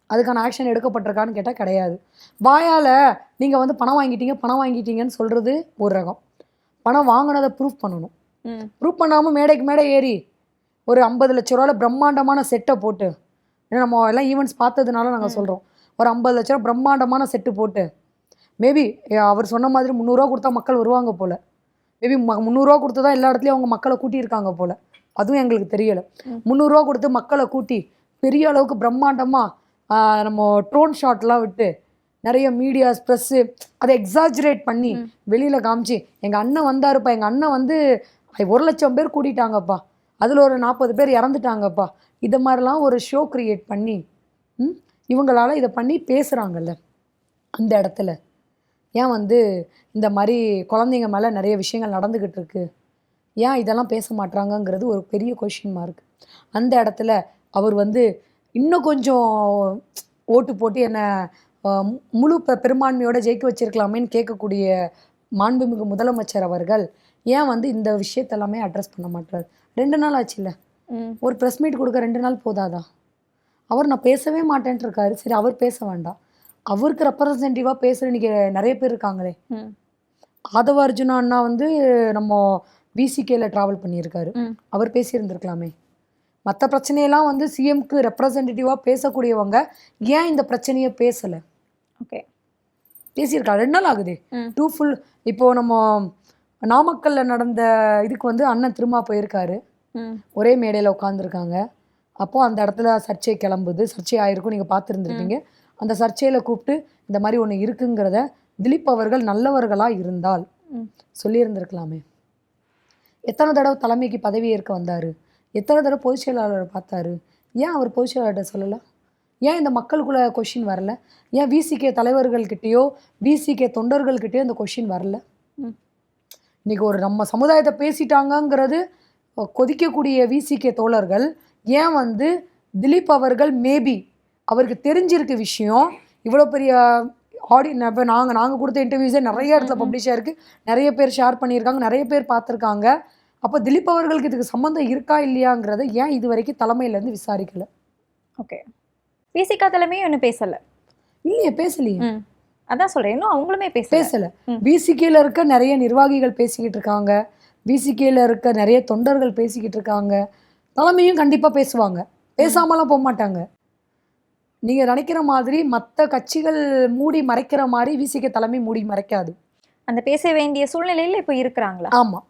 அதுக்கான ஆக்ஷன் எடுக்கப்பட்டிருக்கான்னு கேட்டால் கிடையாது. வாயால் நீங்கள் வந்து பணம் வாங்கிட்டீங்கன்னு சொல்கிறது ஒரு ரகம். பணம் வாங்கினதை ப்ரூஃப் பண்ணணும். ப்ரூஃப் பண்ணாமல் மேடைக்கு மேடை ஏறி ஒரு 50 லட்ச ரூபாவில் பிரம்மாண்டமான செட்டை போட்டு, ஏன்னா நம்ம எல்லாம் ஈவெண்ட்ஸ் பார்த்ததுனால நாங்கள் சொல்கிறோம், ஒரு 50 லட்ச ரூபா பிரம்மாண்டமான செட்டு போட்டு, மேபி அவர் சொன்ன மாதிரி 300 ரூபா கொடுத்தா மக்கள் வருவாங்க போல். மேபி 300 ரூபா கொடுத்து தான் எல்லா இடத்துலையும் அவங்க மக்களை கூட்டியிருக்காங்க போல். அதுவும் எங்களுக்கு தெரியலை. 300 ரூபா கொடுத்து மக்களை கூட்டி பெரிய அளவுக்கு பிரம்மாண்டமாக நம்ம ட்ரோன் ஷாட்லாம் விட்டு நிறைய மீடியாஸ் ப்ரெஸ்ஸு அதை எக்ஸாஜரேட் பண்ணி வெளியில் காமிச்சு, எங்கள் அண்ணன் வந்தாருப்பா, எங்கள் அண்ணன் வந்து 1 லட்சம் பேர் கூட்டிட்டாங்கப்பா, அதில் ஒரு 40 பேர் இறந்துட்டாங்கப்பா, இதை மாதிரிலாம் ஒரு ஷோ க்ரியேட் பண்ணி இவங்களால் இதை பண்ணி பேசுகிறாங்கல்ல. அந்த இடத்துல ஏன் வந்து இந்த மாதிரி குழந்தைங்க மேலே நிறைய விஷயங்கள் நடந்துக்கிட்டு இருக்கு, ஏன் இதெல்லாம் பேச மாட்றாங்கங்கிறது ஒரு பெரிய கொஷின் மார்க். அந்த இடத்துல அவர் வந்து இன்னும் கொஞ்சம் ஓட்டு போட்டு என்னை முழு பெரும்பான்மையோட ஜெயிக்க வச்சிருக்கலாமேன்னு கேட்கக்கூடிய மாண்புமிகு முதலமைச்சர் அவர்கள் ஏன் வந்து இந்த விஷயத்தெல்லாமே அட்ரஸ் பண்ண மாட்டார்? 2 நாள் ஆச்சு இல்லை, ஒரு ப்ரெஸ் மீட் கொடுக்க 2 நாள் போதாதா? அவர் நான் பேசவே மாட்டேன்ட்டு இருக்காரு. சரி, அவர் பேச வேண்டாம், அவருக்கு ரெப்ரசன்டேட்டிவாக பேசுகிற இன்றைக்கி நிறைய பேர் இருக்காங்களே. ஆதவ அர்ஜுனா அண்ணா வந்து நம்ம விசிகேல டிராவல் பண்ணியிருக்காரு. ம். அவர் பேசியிருந்திருக்கலாமே. மற்ற பிரச்சனையெல்லாம் வந்து சிஎம்க்கு ரெப்ரசன்டேட்டிவாக பேசக்கூடியவங்க ஏன் இந்த பிரச்சனையை பேசலை? ஓகே. பேசியிருக்காரு. 2 நாள் ஆகுது. ம். ஃபுல் இப்போ நம்ம நாமக்கல்ல நடந்த இதுக்கு வந்து அண்ணன் திரும்ப போயிருக்காரு. ம். ஒரே மேடையில் உட்காந்துருக்காங்க. அப்போது அந்த இடத்துல சர்ச்சை கிளம்புது. சர்ச்சை ஆயிருக்கும், நீங்கள் பார்த்துருந்துருப்பீங்க. அந்த சர்ச்சையில் கூப்பிட்டு இந்த மாதிரி ஒன்று இருக்குங்கிறத திலீப் அவர்கள் நல்லவர்களாக இருந்தால் ம். சொல்லியிருந்திருக்கலாமே. எத்தனை தடவை தலைமைக்கு பதவி ஏற்க வந்தார்? எத்தனை தடவை பொதுச் செயலாளரை பார்த்தாரு? ஏன் அவர் பொதுச் செயலாளர்கிட்ட சொல்லலை? ஏன் இந்த மக்களுக்குள்ள கொஷின் வரல? ஏன் விசிகே தலைவர்கள்கிட்டயோ விசிகே தொண்டர்கள்கிட்டயோ இந்த கொஷின் வரல? ம். இன்னைக்கு ஒரு நம்ம சமுதாயத்தை பேசிட்டாங்கங்கிறது கொதிக்கக்கூடிய விசிகே தோழர்கள் ஏன் வந்து திலீப் அவர்கள் மேபி அவருக்கு தெரிஞ்சிருக்க விஷயம் இவ்வளோ பெரிய இப்போ நாங்கள் கொடுத்த இன்டர்வியூஸே நிறைய இடத்துல பப்ளிஷ் ஆயிருக்கு, நிறைய பேர் ஷேர் பண்ணியிருக்காங்க, நிறைய பேர் பார்த்துருக்காங்க. அப்போ திலீப் அவர்களுக்கு இதுக்கு சம்மந்தம் இருக்கா இல்லையாங்கிறத ஏன் இது வரைக்கும் தலைமையிலேருந்து விசாரிக்கல? ஓகே. விசிகா தலைமையும் இன்னும் பேசல. இல்லையே, பேசலையே. ம். அதான் சொல்றேன், இன்னும் அவங்களுமே பேசல. ம். விசிகேல இருக்க நிறைய நிர்வாகிகள் பேசிக்கிட்டு இருக்காங்க, விசிகேல இருக்க நிறைய தொண்டர்கள் பேசிக்கிட்டு இருக்காங்க. தலைமையும் கண்டிப்பாக பேசுவாங்க, பேசாமலாம் போக மாட்டாங்க. நீங்கள் நினைக்கிற மாதிரி மற்ற கட்சிகள் மூடி மறைக்கிற மாதிரி விசிகே தலைமை மூடி மறைக்காது. அந்த பேச வேண்டிய சூழ்நிலையில இப்போ இருக்கிறாங்களா? ஆமாம்,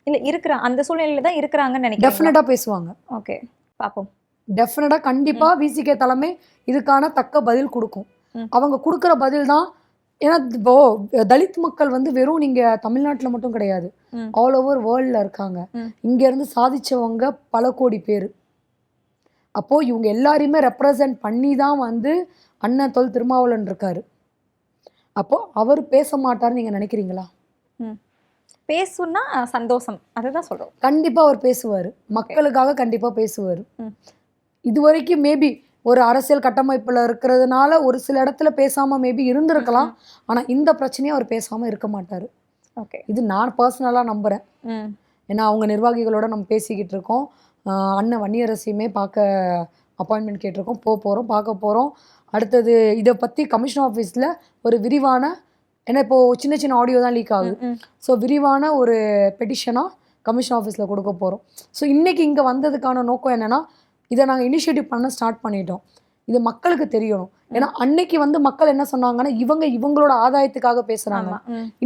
இல்ல அந்த சூழ்நிலையில தான் இருக்கிறாங்கன்னு நினைக்கிறேன். டெஃபினட்டாக பேசுவாங்க. ஓகே, பாப்போம். டெஃபினட்டாக கண்டிப்பாக விசிகே தலைமை இதுக்கான தக்க பதில் கொடுக்கும். ம். அவங்க கொடுக்குற பதில் தான். ஏன்னா இப்போ தலித் மக்கள் வந்து வெறும் நீங்கள் தமிழ்நாட்டில் மட்டும் கிடையாது, ம். ஆல் ஓவர் வேர்ல்டில் இருக்காங்க. ம். இங்கேருந்து சாதிச்சவங்க பல கோடி பேர். அப்போது இவங்க எல்லாரையுமே ரெப்ரசன்ட் பண்ணி தான் வந்து அண்ணன் தொல் திருமாவளவன் இருக்காரு. அப்போது அவர் பேச மாட்டார்னு நீங்கள் நினைக்கிறீங்களா? ம். பேசுனா சந்தோஷம், அதுதான் சொல்றோம். கண்டிப்பாக அவர் பேசுவார், மக்களுக்காக கண்டிப்பாக பேசுவார். ம். இது வரைக்கும் மேபி ஒரு அரசியல் கட்டமைப்பில் இருக்கிறதுனால ஒரு சில இடத்துல பேசாமல் மேபி இருந்திருக்கலாம். ஆனால் இந்த பிரச்சனையை அவர் பேசாமல் இருக்க மாட்டார். ஓகே. இது நான் பர்சனலாக நம்புகிறேன். ம். ஏன்னா அவங்க நிர்வாகிகளோட நம்ம பேசிக்கிட்டு இருக்கோம். அண்ணன் வன்னியரசியுமே பார்க்க அப்பாயின்மெண்ட் கேட்டிருக்கோம், பார்க்க போகிறோம். அடுத்தது இதை பற்றி கமிஷன் ஆஃபீஸில் ஒரு விரிவான, ஏன்னா இப்போது சின்ன சின்ன ஆடியோ தான் லீக் ஆகுது, ஸோ விரிவான ஒரு பெட்டிஷனாக கமிஷன் ஆஃபீஸில் கொடுக்க போகிறோம். ஸோ இன்றைக்கி இங்கே வந்ததுக்கான நோக்கம் என்னென்னா, இதை நாங்கள் இனிஷியேட்டிவ் பண்ண ஸ்டார்ட் பண்ணிட்டோம். இது மக்களுக்கு தெரியணும். ஏன்னா அன்னைக்கு வந்து மக்கள் என்ன சொன்னாங்கன்னா, இவங்களோட ஆதாயத்துக்காக பேசுகிறாங்க.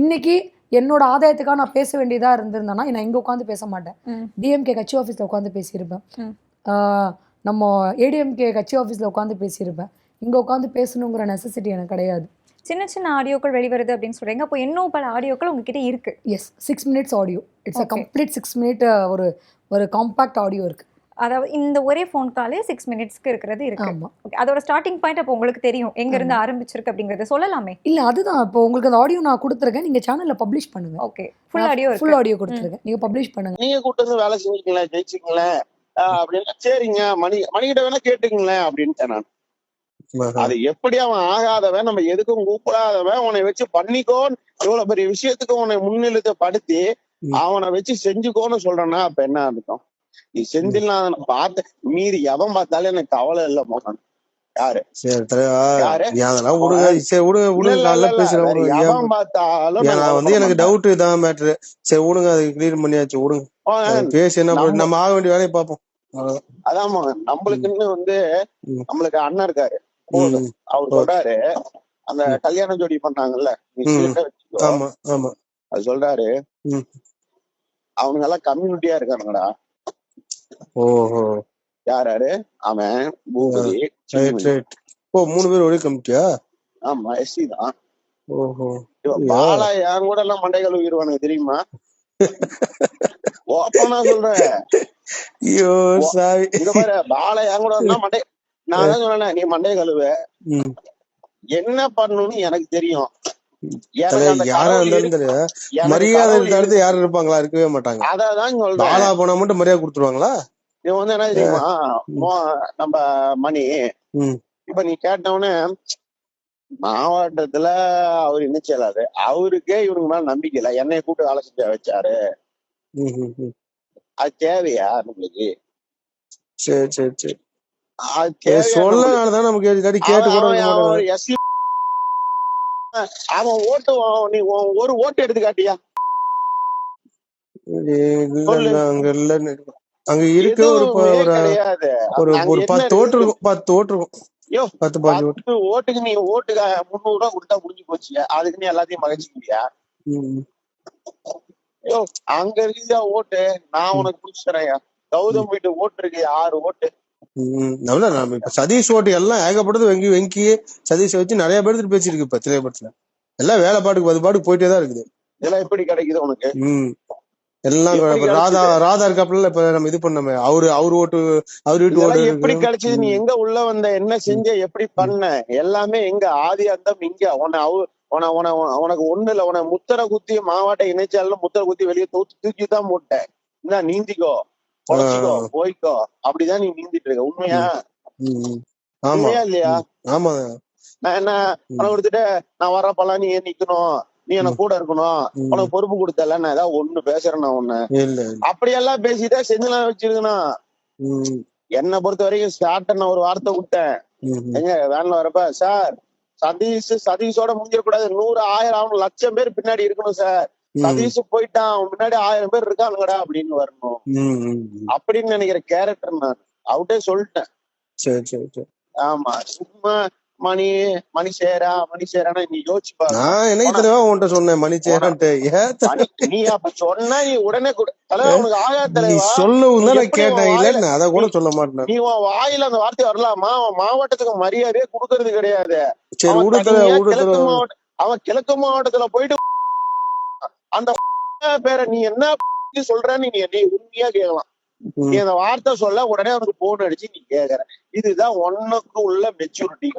இன்னைக்கு என்னோட ஆதாயத்துக்காக நான் பேச வேண்டியதாக இருந்திருந்தேன்னா நான் இங்கே உட்காந்து பேச மாட்டேன், டிஎம்கே கட்சி ஆஃபீஸில் உட்காந்து பேசியிருப்பேன், நம்ம ஏடிஎம்கே கட்சி ஆஃபீஸில் உட்காந்து பேசியிருப்பேன். இங்கே உட்காந்து பேசணுங்கிற நெசசிட்டி எனக்கு கிடையாது. சின்ன சின்ன ஆடியோக்கள் வெளிவருது அப்படின்னு சொல்றீங்க, அப்போ இன்னும் பல ஆடியோக்கள் உங்ககிட்ட இருக்கு? Yes, 6 minutes audio. It's a complete 6 minute ஒரு காம்பாக்ட் ஆடியோ இருக்குது. அதாவது இந்த ஒரே ஃபோன் காலே 6 minutesக்கு இருக்கிறது இருக்கு. ஆமாம். ஓகே, அதோட ஸ்டார்டிங் பாயிண்ட் அப்போ உங்களுக்கு தெரியும் எங்கேருந்து ஆரம்பிச்சிருக்கு அப்படிங்கிறத சொல்லலாமே? இல்லை, அதுதான் இப்போ உங்களுக்கு அந்த ஆடியோ நான் கொடுத்துருக்கேன், நீங்கள் சேனலில் பப்ளிஷ் பண்ணுங்க. Okay, full audio full audio கொடுத்துருக்கேன், நீங்கள் பப்ளிஷ் பண்ணுங்க. நீங்க கூட்டு வந்து வேலை செஞ்சுக்கங்களேன், ஜெயிச்சுக்கங்களேன் அப்படின்னு. சரிங்க, மணிகிட்ட வேணா கேட்டுக்கங்களேன் அப்படின்ட்டேன் நான். அது எப்படி அவன் ஆகாதவன், நம்ம எதுக்கும் கூப்பிடாதவன், உன்னை வச்சு பண்ணிக்கோன்னு இவ்வளவு பெரிய விஷயத்துக்கு உன்னை முன்னிலைத்தை படுத்தி அவனை வச்சு செஞ்சுக்கோன்னு சொல்றேன்னா அப்ப என்ன அர்த்தம்? நீ செஞ்சிடலாம் பார்த்து மீறி எவன் பார்த்தாலும் எனக்கு கவலை இல்லை மோகன். யாரு எவன் பார்த்தாலும் எனக்கு டவுட் தான் மேட்ரு. சரி விடுங்க, அது கிளியர் பண்ணியாச்சு, விடுங்க பேசி என்ன நம்ம ஆக வேண்டிய வேலையை பார்ப்போம். அதான் மோகன், நம்மளுக்குன்னு வந்து நம்மளுக்கு அண்ணன் இருக்காரு, அவர் சொல்றாரு, அந்த கல்யாண ஜோடி பண்ணாங்கல்ல, அது சொல்றாரு, அவனுங்க எல்லாம் கம்யூனிட்டியா இருக்கானுங்கடா. ஓஹோ, யாரு அவன்? பூபதி. ஓ, 3 பேர் ஒரே கமிட்டியா? ஆமா, எஸ்சி தான். ஓஹோ, பாலா என் கூட எல்லாம் மண்டை கழுவிடுவானுங்க தெரியுமா? ஓப்பனா சொல்றேன். ஐயோ சாரி, இங்க பாரு, பாலா என் கூட இருந்தா மண்டை, நான் தான் சொன்னேன், நீ மண்டை கழுவ என்ன பண்ணணும்னு எனக்கு தெரியும். மரியாதை யாரும் இருப்பாங்களா? இருக்கவே மாட்டாங்க. அதான் சொல்றேன், பாலா போனா மட்டும் மரியாதை கொடுத்துருவாங்களா? இவன் வந்து என்ன தெரியுமா, நம்ம மணி இப்ப நீ கேட்டவனே மாவட்டத்துல அவர் என்ன செய்யலாரு, அவருக்கே இவனுக்கு மேல நம்பிக்கை இல்ல, என்னைய கூப்பிட்டு வேலை செஞ்ச வச்சாரு. அது தேவையா நம்மளுக்கு? சரி சரி சரி, அது தேவையா? சொல்லனாலதான் நமக்கு கேட்டு கூட எஸ்சி அவன் ஓட்டு நீ ஒரு ஓட்டு எடுத்து காட்டியா? சொல்லு. அங்க இல்ல, அங்க இருக்க எதுவுமே கிடையாது. ஒரு அங்க ஒரு என்ன 10 ஓட்டு இருக்குது? இருக்கும், 10 ஓட்டு இருக்கும், ஐயோ 10-15 ஓட்டு. 10 ஓட்டுக்கு நீ ஓட்டுக்கு 300 ரூபா கொடுத்தா முடிஞ்சு போச்சு. அதுக்கு நீ எல்லாத்தையும் மகிழ்ச்சிக்கிறியா? ஐயோ அங்க இருக்குதா ஓட்டு, நான் உனக்கு புடிச்சு தரேன். கௌதம் வீட்டு ஓட்டு இருக்கு 6 ஓட்டு. நம்ம இப்ப சதீஷ் ஓட்டு எல்லாம் ஏகப்பட்டது வெங்கி சதீஷை வச்சு நிறைய பேர் பேசியிருக்கு இப்ப திரைப்படத்துல. எல்லாம் வேலை பாட்டுக்கு அது பாட்டுக்கு போயிட்டே தான் இருக்குது. இதெல்லாம் எப்படி கிடைக்குது உனக்கு? எல்லாம் எப்படி ராதா இருக்காப்புல இப்ப நம்ம இது பண்ணோமே, அவரு ஓட்டு, அவர் வீட்டு ஓட்டு இதெல்லாம் எப்படி கிடைச்சது? நீ எங்க உள்ள வந்த, என்ன செஞ்ச, எப்படி பண்ண, எல்லாமே எங்க ஆதி அந்தம் இங்க. உனக்கு ஒண்ணு இல்ல, உன முத்திரை குத்தி மாவாட்டை இணைச்சாலும் முத்திரை குத்தி வெளியே தூக்கி தான் போட்டேன். என்ன நீந்திக்கோ, பொழைச்சிக்கோ, போய்க்கோ, அப்படிதான் நீ நீந்திட்டு இருக்க. உண்மையா? உண்மையா இல்லையா? ஆமா. நான் என்ன பணம் கொடுத்துட்டு நான் வர்றப்பெல்லாம் நீ நிக்கணும், நீ எனக்கு கூட இருக்கணும், உனக்கு பொறுப்பு கொடுத்தல, நான் ஏதாவது ஒண்ணு பேசுறேன்னா ஒண்ணு அப்படியெல்லாம் பேசிட்டா செஞ்சுலாம் வச்சிருக்கணும். என்னை பொறுத்த வரைக்கும் ஸ்டார்ட் நான் ஒரு வார்த்தை விட்டேன். எங்க வேன்ல வரப்ப, சார் சதீஷோட முடிஞ்சிடக்கூடாது, 100 1000 லட்சம் பேர் பின்னாடி இருக்கணும் சார். சதீஷ் போயிட்டான், அவன் முன்னாடி 1000 பேர் இருக்கானுங்கடா அப்படின்னு வரணும் அப்படின்னு நினைக்கிற கேரக்டர் நான் அவட்டே சொல்லிட்டேன். சரி சரி சரி. ஆமா, சும்மா மணி சேரானா நீ யோசிச்சு பாரு. எனக்கு தெரியுமா உன்கிட்ட சொன்னேன் மணி சேரான்ட்டு. நீ அப்ப சொன்னா நீ உடனே உனக்கு ஆகா தலைவா சொல்லவும் தான் நான் கேட்டேன். இல்ல அத கூட சொல்ல மாட்டேன். நீ உன் வாயில அந்த வார்த்தை வரலாமா? அவன் மாவட்டத்துக்கு மரியாதையே கொடுக்கறது கிடையாது. அவன் கிழக்கு மாவட்டத்துல போயிட்டு அந்த பேரை நீ என்ன சொல்றன்னு நீ உண்மையா கேட்கலாம். நீ அந்த வார்த்தை சொல்ல உடனே அவனுக்கு போன் அடிச்சு நீ கேக்குற. இதுதான் உனக்கு உள்ள மெச்சூரிட்டி.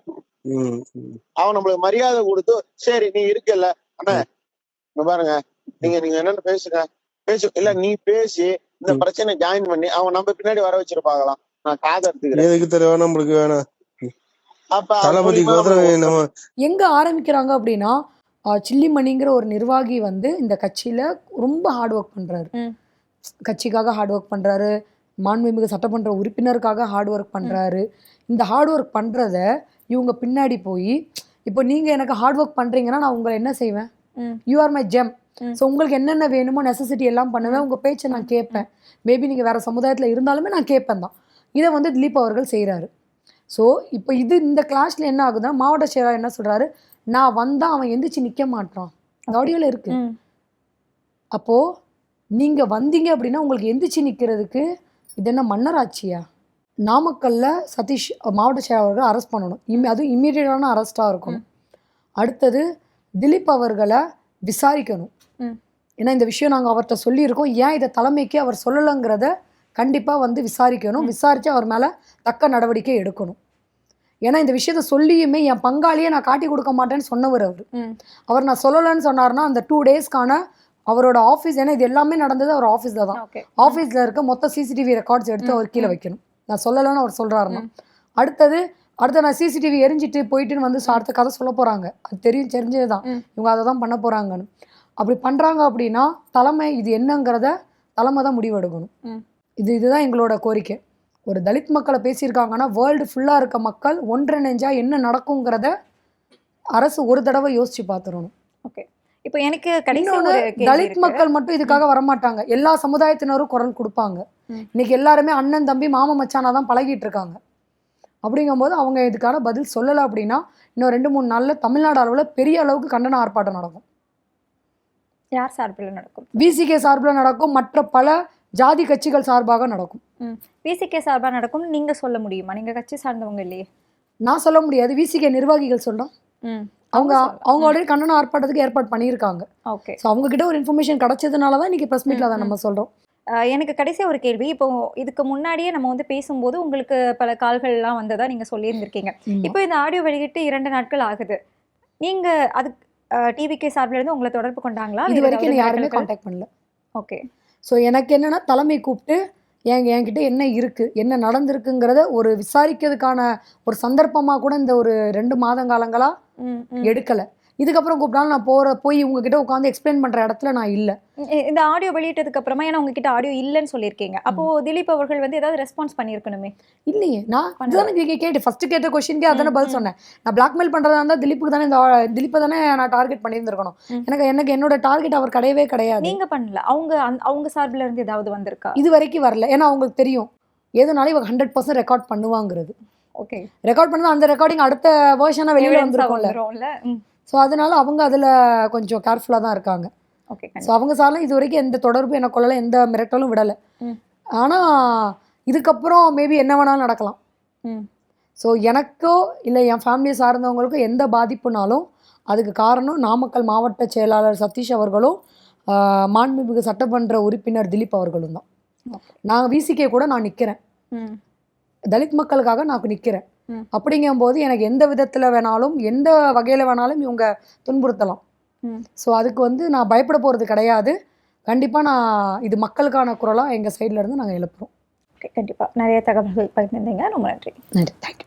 அவன் நம்மளுக்கு மரியாதை கொடுத்து, சரி நீ இருக்கல அண்ணா பாருங்க, நீங்க என்னன்னு பேசுங்க, இல்ல நீ பேசி இந்த பிரச்சனை ஜாயின் பண்ணி அவன் நம்ம பின்னாடி வர வச்சிருப்பாங்களாம். நான் காதை எடுத்துக்கிறேன். நம்மளுக்கு வேணாம். எங்க ஆரம்பிக்கிறாங்க அப்படின்னா, சில்லிமணிங்கிற ஒரு நிர்வாகி வந்து இந்த கட்சியில ரொம்ப ஹார்ட் ஒர்க் பண்றாரு. கட்சிக்காக ஹார்ட் ஒர்க் பண்றாரு, மாண்புமிகு சட்டமன்ற உறுப்பினருக்காக ஹார்ட் ஒர்க் பண்றாரு. இந்த ஹார்ட் ஒர்க் பண்றத இவங்க பின்னாடி போய், இப்போ நீங்க எனக்கு ஹார்ட் ஒர்க் பண்றீங்கன்னா நான் உங்களை என்ன செய்வேன்? You are my GeM. So உங்களுக்கு என்னென்ன வேணுமோ நெசசிட்டி எல்லாம் பண்ணுவேன், உங்க பேச்சை நான் கேட்பேன். மேபி நீங்க வேற சமுதாயத்துல இருந்தாலுமே நான் கேட்பேன் தான். இதை வந்து திலீப் அவர்கள் செய்யறாரு. ஸோ இப்போ இந்த கிளாஸ்ல என்ன ஆகுதுன்னா, மாவட்ட செயலாளர் என்ன சொல்றாரு, நான் வந்தா அவன் எந்திரிச்சு நிக்க மாட்டான். அந்த ஆடியோல இருக்கு. அப்போ நீங்க வந்தீங்க அப்படின்னா உங்களுக்கு எந்திரிச்சு நிக்கிறதுக்கு இது என்ன மன்னராட்சியா? நாமக்கல்ல சதீஷ் மாவட்ட செயலாளர்கள் அரெஸ்ட் பண்ணணும். அதுவும் இம்மீடியட்டான அரெஸ்டாக இருக்கணும். அடுத்தது திலீப் அவர்களை விசாரிக்கணும். ஏன்னா இந்த விஷயம் நாங்கள் அவர்கிட்ட சொல்லியிருக்கோம், ஏன் இதை தலைமைக்கு அவர் சொல்லலைங்கிறத கண்டிப்பாக வந்து விசாரிக்கணும். விசாரித்து அவர் மேலே தக்க நடவடிக்கை எடுக்கணும். ஏன்னா இந்த விஷயத்த சொல்லியுமே என் பங்காளியை நான் காட்டி கொடுக்க மாட்டேன்னு சொன்னவர் அவர் நான் சொல்லலைன்னு சொன்னார்னா அந்த 2 டேஸ்க்கான அவரோட ஆஃபீஸ், ஏன்னா இது எல்லாமே நடந்தது அவர் ஆஃபீஸில் தான். ஆஃபீஸில் இருக்க மொத்த சிசிடிவி ரெக்கார்ட்ஸ் எடுத்து அவர் கீழே வைக்கணும். நான் சொல்லலைன்னு அவர் சொல்கிறாருன்னா அடுத்து நான் சிசிடிவி எரிஞ்சிட்டு போயிட்டுன்னு வந்து அடுத்த கதை சொல்ல போகிறாங்க. அது தெரிஞ்சது தான் இவங்க அதை தான் பண்ண போகிறாங்கன்னு. அப்படி பண்ணுறாங்க அப்படின்னா தலைமை இது என்னங்கிறத தலைமை தான் முடிவெடுக்கணும். இதுதான் எங்களோட கோரிக்கை. ஒரு தலித் மக்களை பேசியிருக்காங்கன்னா வேர்ல்டு ஃபுல்லாக இருக்க மக்கள் ஒன்றிணைஞ்சா என்ன நடக்குங்கிறத அரசு ஒரு தடவை யோசிச்சு பார்த்துடணும். ஓகே, இப்போ எனக்கு தலித் மக்கள் மட்டும் இதுக்காக வரமாட்டாங்க, எல்லா சமுதாயத்தினரும் குரல் கொடுப்பாங்க. இன்னைக்கு எல்லாருமே அண்ணன் தம்பி மாமா மச்சானா தான் பழகிட்டு இருக்காங்க. அப்படிங்கும்போது அவங்க இதுக்கான பதில் சொல்லலை அப்படின்னா இன்னும் 2-3 நாள்ல தமிழ்நாடு அளவில் பெரிய அளவுக்கு கண்டன ஆர்ப்பாட்டம் நடக்கும். யார் சார்பில் நடக்கும்? விசிகே சார்பில் நடக்கும், மற்ற பல ஜாதி கட்சிகள் சார்பாக நடக்கும். விசிகே சார்பாக நடக்கும் நீங்க சொல்ல முடியுமா? நீங்க கட்சி சார்ந்தவங்க இல்லையே. நான் சொல்ல முடியாது, விசிகே நிர்வாகிகள் சொல்றோம். அவங்க ஆல்ரெடி கண்டன ஆர்ப்பாட்டத்துக்கு ஏற்பாடு பண்ணியிருக்காங்க. ஓகே, ஸோ அவங்க கிட்ட ஒரு இன்ஃபர்மேஷன் கிடைச்சதுனால தான் இன்னைக்கு ப்ரெஸ் மீட்ல அதை நம்ம சொல்றோம். எனக்கு கடைசியாக ஒரு கேள்வி. இப்போ இதுக்கு முன்னாடியே நம்ம வந்து பேசும்போது உங்களுக்கு பல கால்கள்லாம் வந்ததா நீங்க சொல்லியிருந்திருக்கீங்க. இப்போ இந்த ஆடியோ வெளியிட்டு 2 நாட்கள் ஆகுது. நீங்க அது டிவிகே சார்பில் இருந்து உங்களை தொடர்பு கொண்டாங்களா? இது வரைக்கும் யாருமே கான்டாக்ட் பண்ணல. ஓகே, ஸோ எனக்கு என்னன்னா தலைமை கூப்பிட்டு என்கிட்ட என்ன இருக்குது, என்ன நடந்திருக்குங்கிறத ஒரு விசாரிக்கிறதுக்கான ஒரு சந்தர்ப்பமாக கூட இந்த ஒரு 2 மாதங்காலங்களாக எடுக்கலை. இதுக்கப்புறம் கூப்பிட்டாலும் நான் போய் உங்ககிட்ட உட்காந்து எக்ஸ்பிளைன் பண்ற இடத்துல நான் இல்லை. இந்த ஆடியோ வெளியிட்டதுக்கு அப்புறமா, ஏன்னா உங்ககிட்ட ஆடியோ இல்லைன்னு சொல்லியிருக்கீங்க, அப்போ திலீப் அவர்கள் வந்து ஏதாவது ரெஸ்பான்ஸ் பண்ணியிருக்கணுமே? இல்லையே, நான் அதுதானே கேட்டு ஃபர்ஸ்ட் கேட்ட கொஸ்டின்கே அதானே பதில் சொன்னேன். நான் பிளாக்மெயில் பண்றதா இருந்தா திலீப்புக்கு தானே திலீப்பை தானே நான் டார்கெட் பண்ணியிருந்திருக்கணும். எனக்கு என்னோட டார்கெட் அவர் கிடையவே கிடையாது. நீங்க பண்ணல, அவங்க சார்பில் இருந்து ஏதாவது வந்திருக்கா? இது வரைக்கும் வரல. ஏன்னா அவங்களுக்கு தெரியும் எதுனாலும் இவங்க 100% ரெக்கார்ட் பண்ணுவாங்கிறது. ஓகே, ரெக்கார்ட் பண்ணது அந்த ரெக்கார்டிங் அடுத்த வேர்ஷனா வெளியில வந்துருக்கும்ல. ஸோ அதனால அவங்க அதில் கொஞ்சம் கேர்ஃபுல்லாக தான் இருக்காங்க. ஓகே. ஸோ அவங்க சார்லாம் இது வரைக்கும் எந்த தொடர்பு எனக்கு கொள்ளலை, எந்த மிரட்டலும் விடலை. ஆனால் இதுக்கப்புறம் மேபி என்ன வேணாலும் நடக்கலாம். ஸோ எனக்கோ இல்லை என் ஃபேமிலியை சார்ந்தவங்களுக்கோ எந்த பாதிப்புனாலும் அதுக்கு காரணம் நாமக்கல் மாவட்ட செயலாளர் சதீஷ் அவர்களும் மாண்புமிகு சட்டமன்ற உறுப்பினர் திலீப் அவர்களும் தான். நான் விசிகே கூட நான் நிற்கிறேன், தலித் மக்களுக்காக நான் நிற்கிறேன். அப்படிங்கும்போது எனக்கு எந்த விதத்தில் வேணாலும் எந்த வகையில் வேணாலும் இவங்க துன்புறுத்தலாம். ஸோ அதுக்கு வந்து நான் பயப்பட போகிறது கிடையாது. கண்டிப்பாக நான் இது மக்களுக்கான குரலாக எங்கள் சைடில் இருந்து நாங்கள் எழுப்புறோம். ஓகே, கண்டிப்பாக நிறைய தகவல்கள் பகிர்ந்தீங்க. ரொம்ப நன்றி. நன்றி, தேங்க்யூ.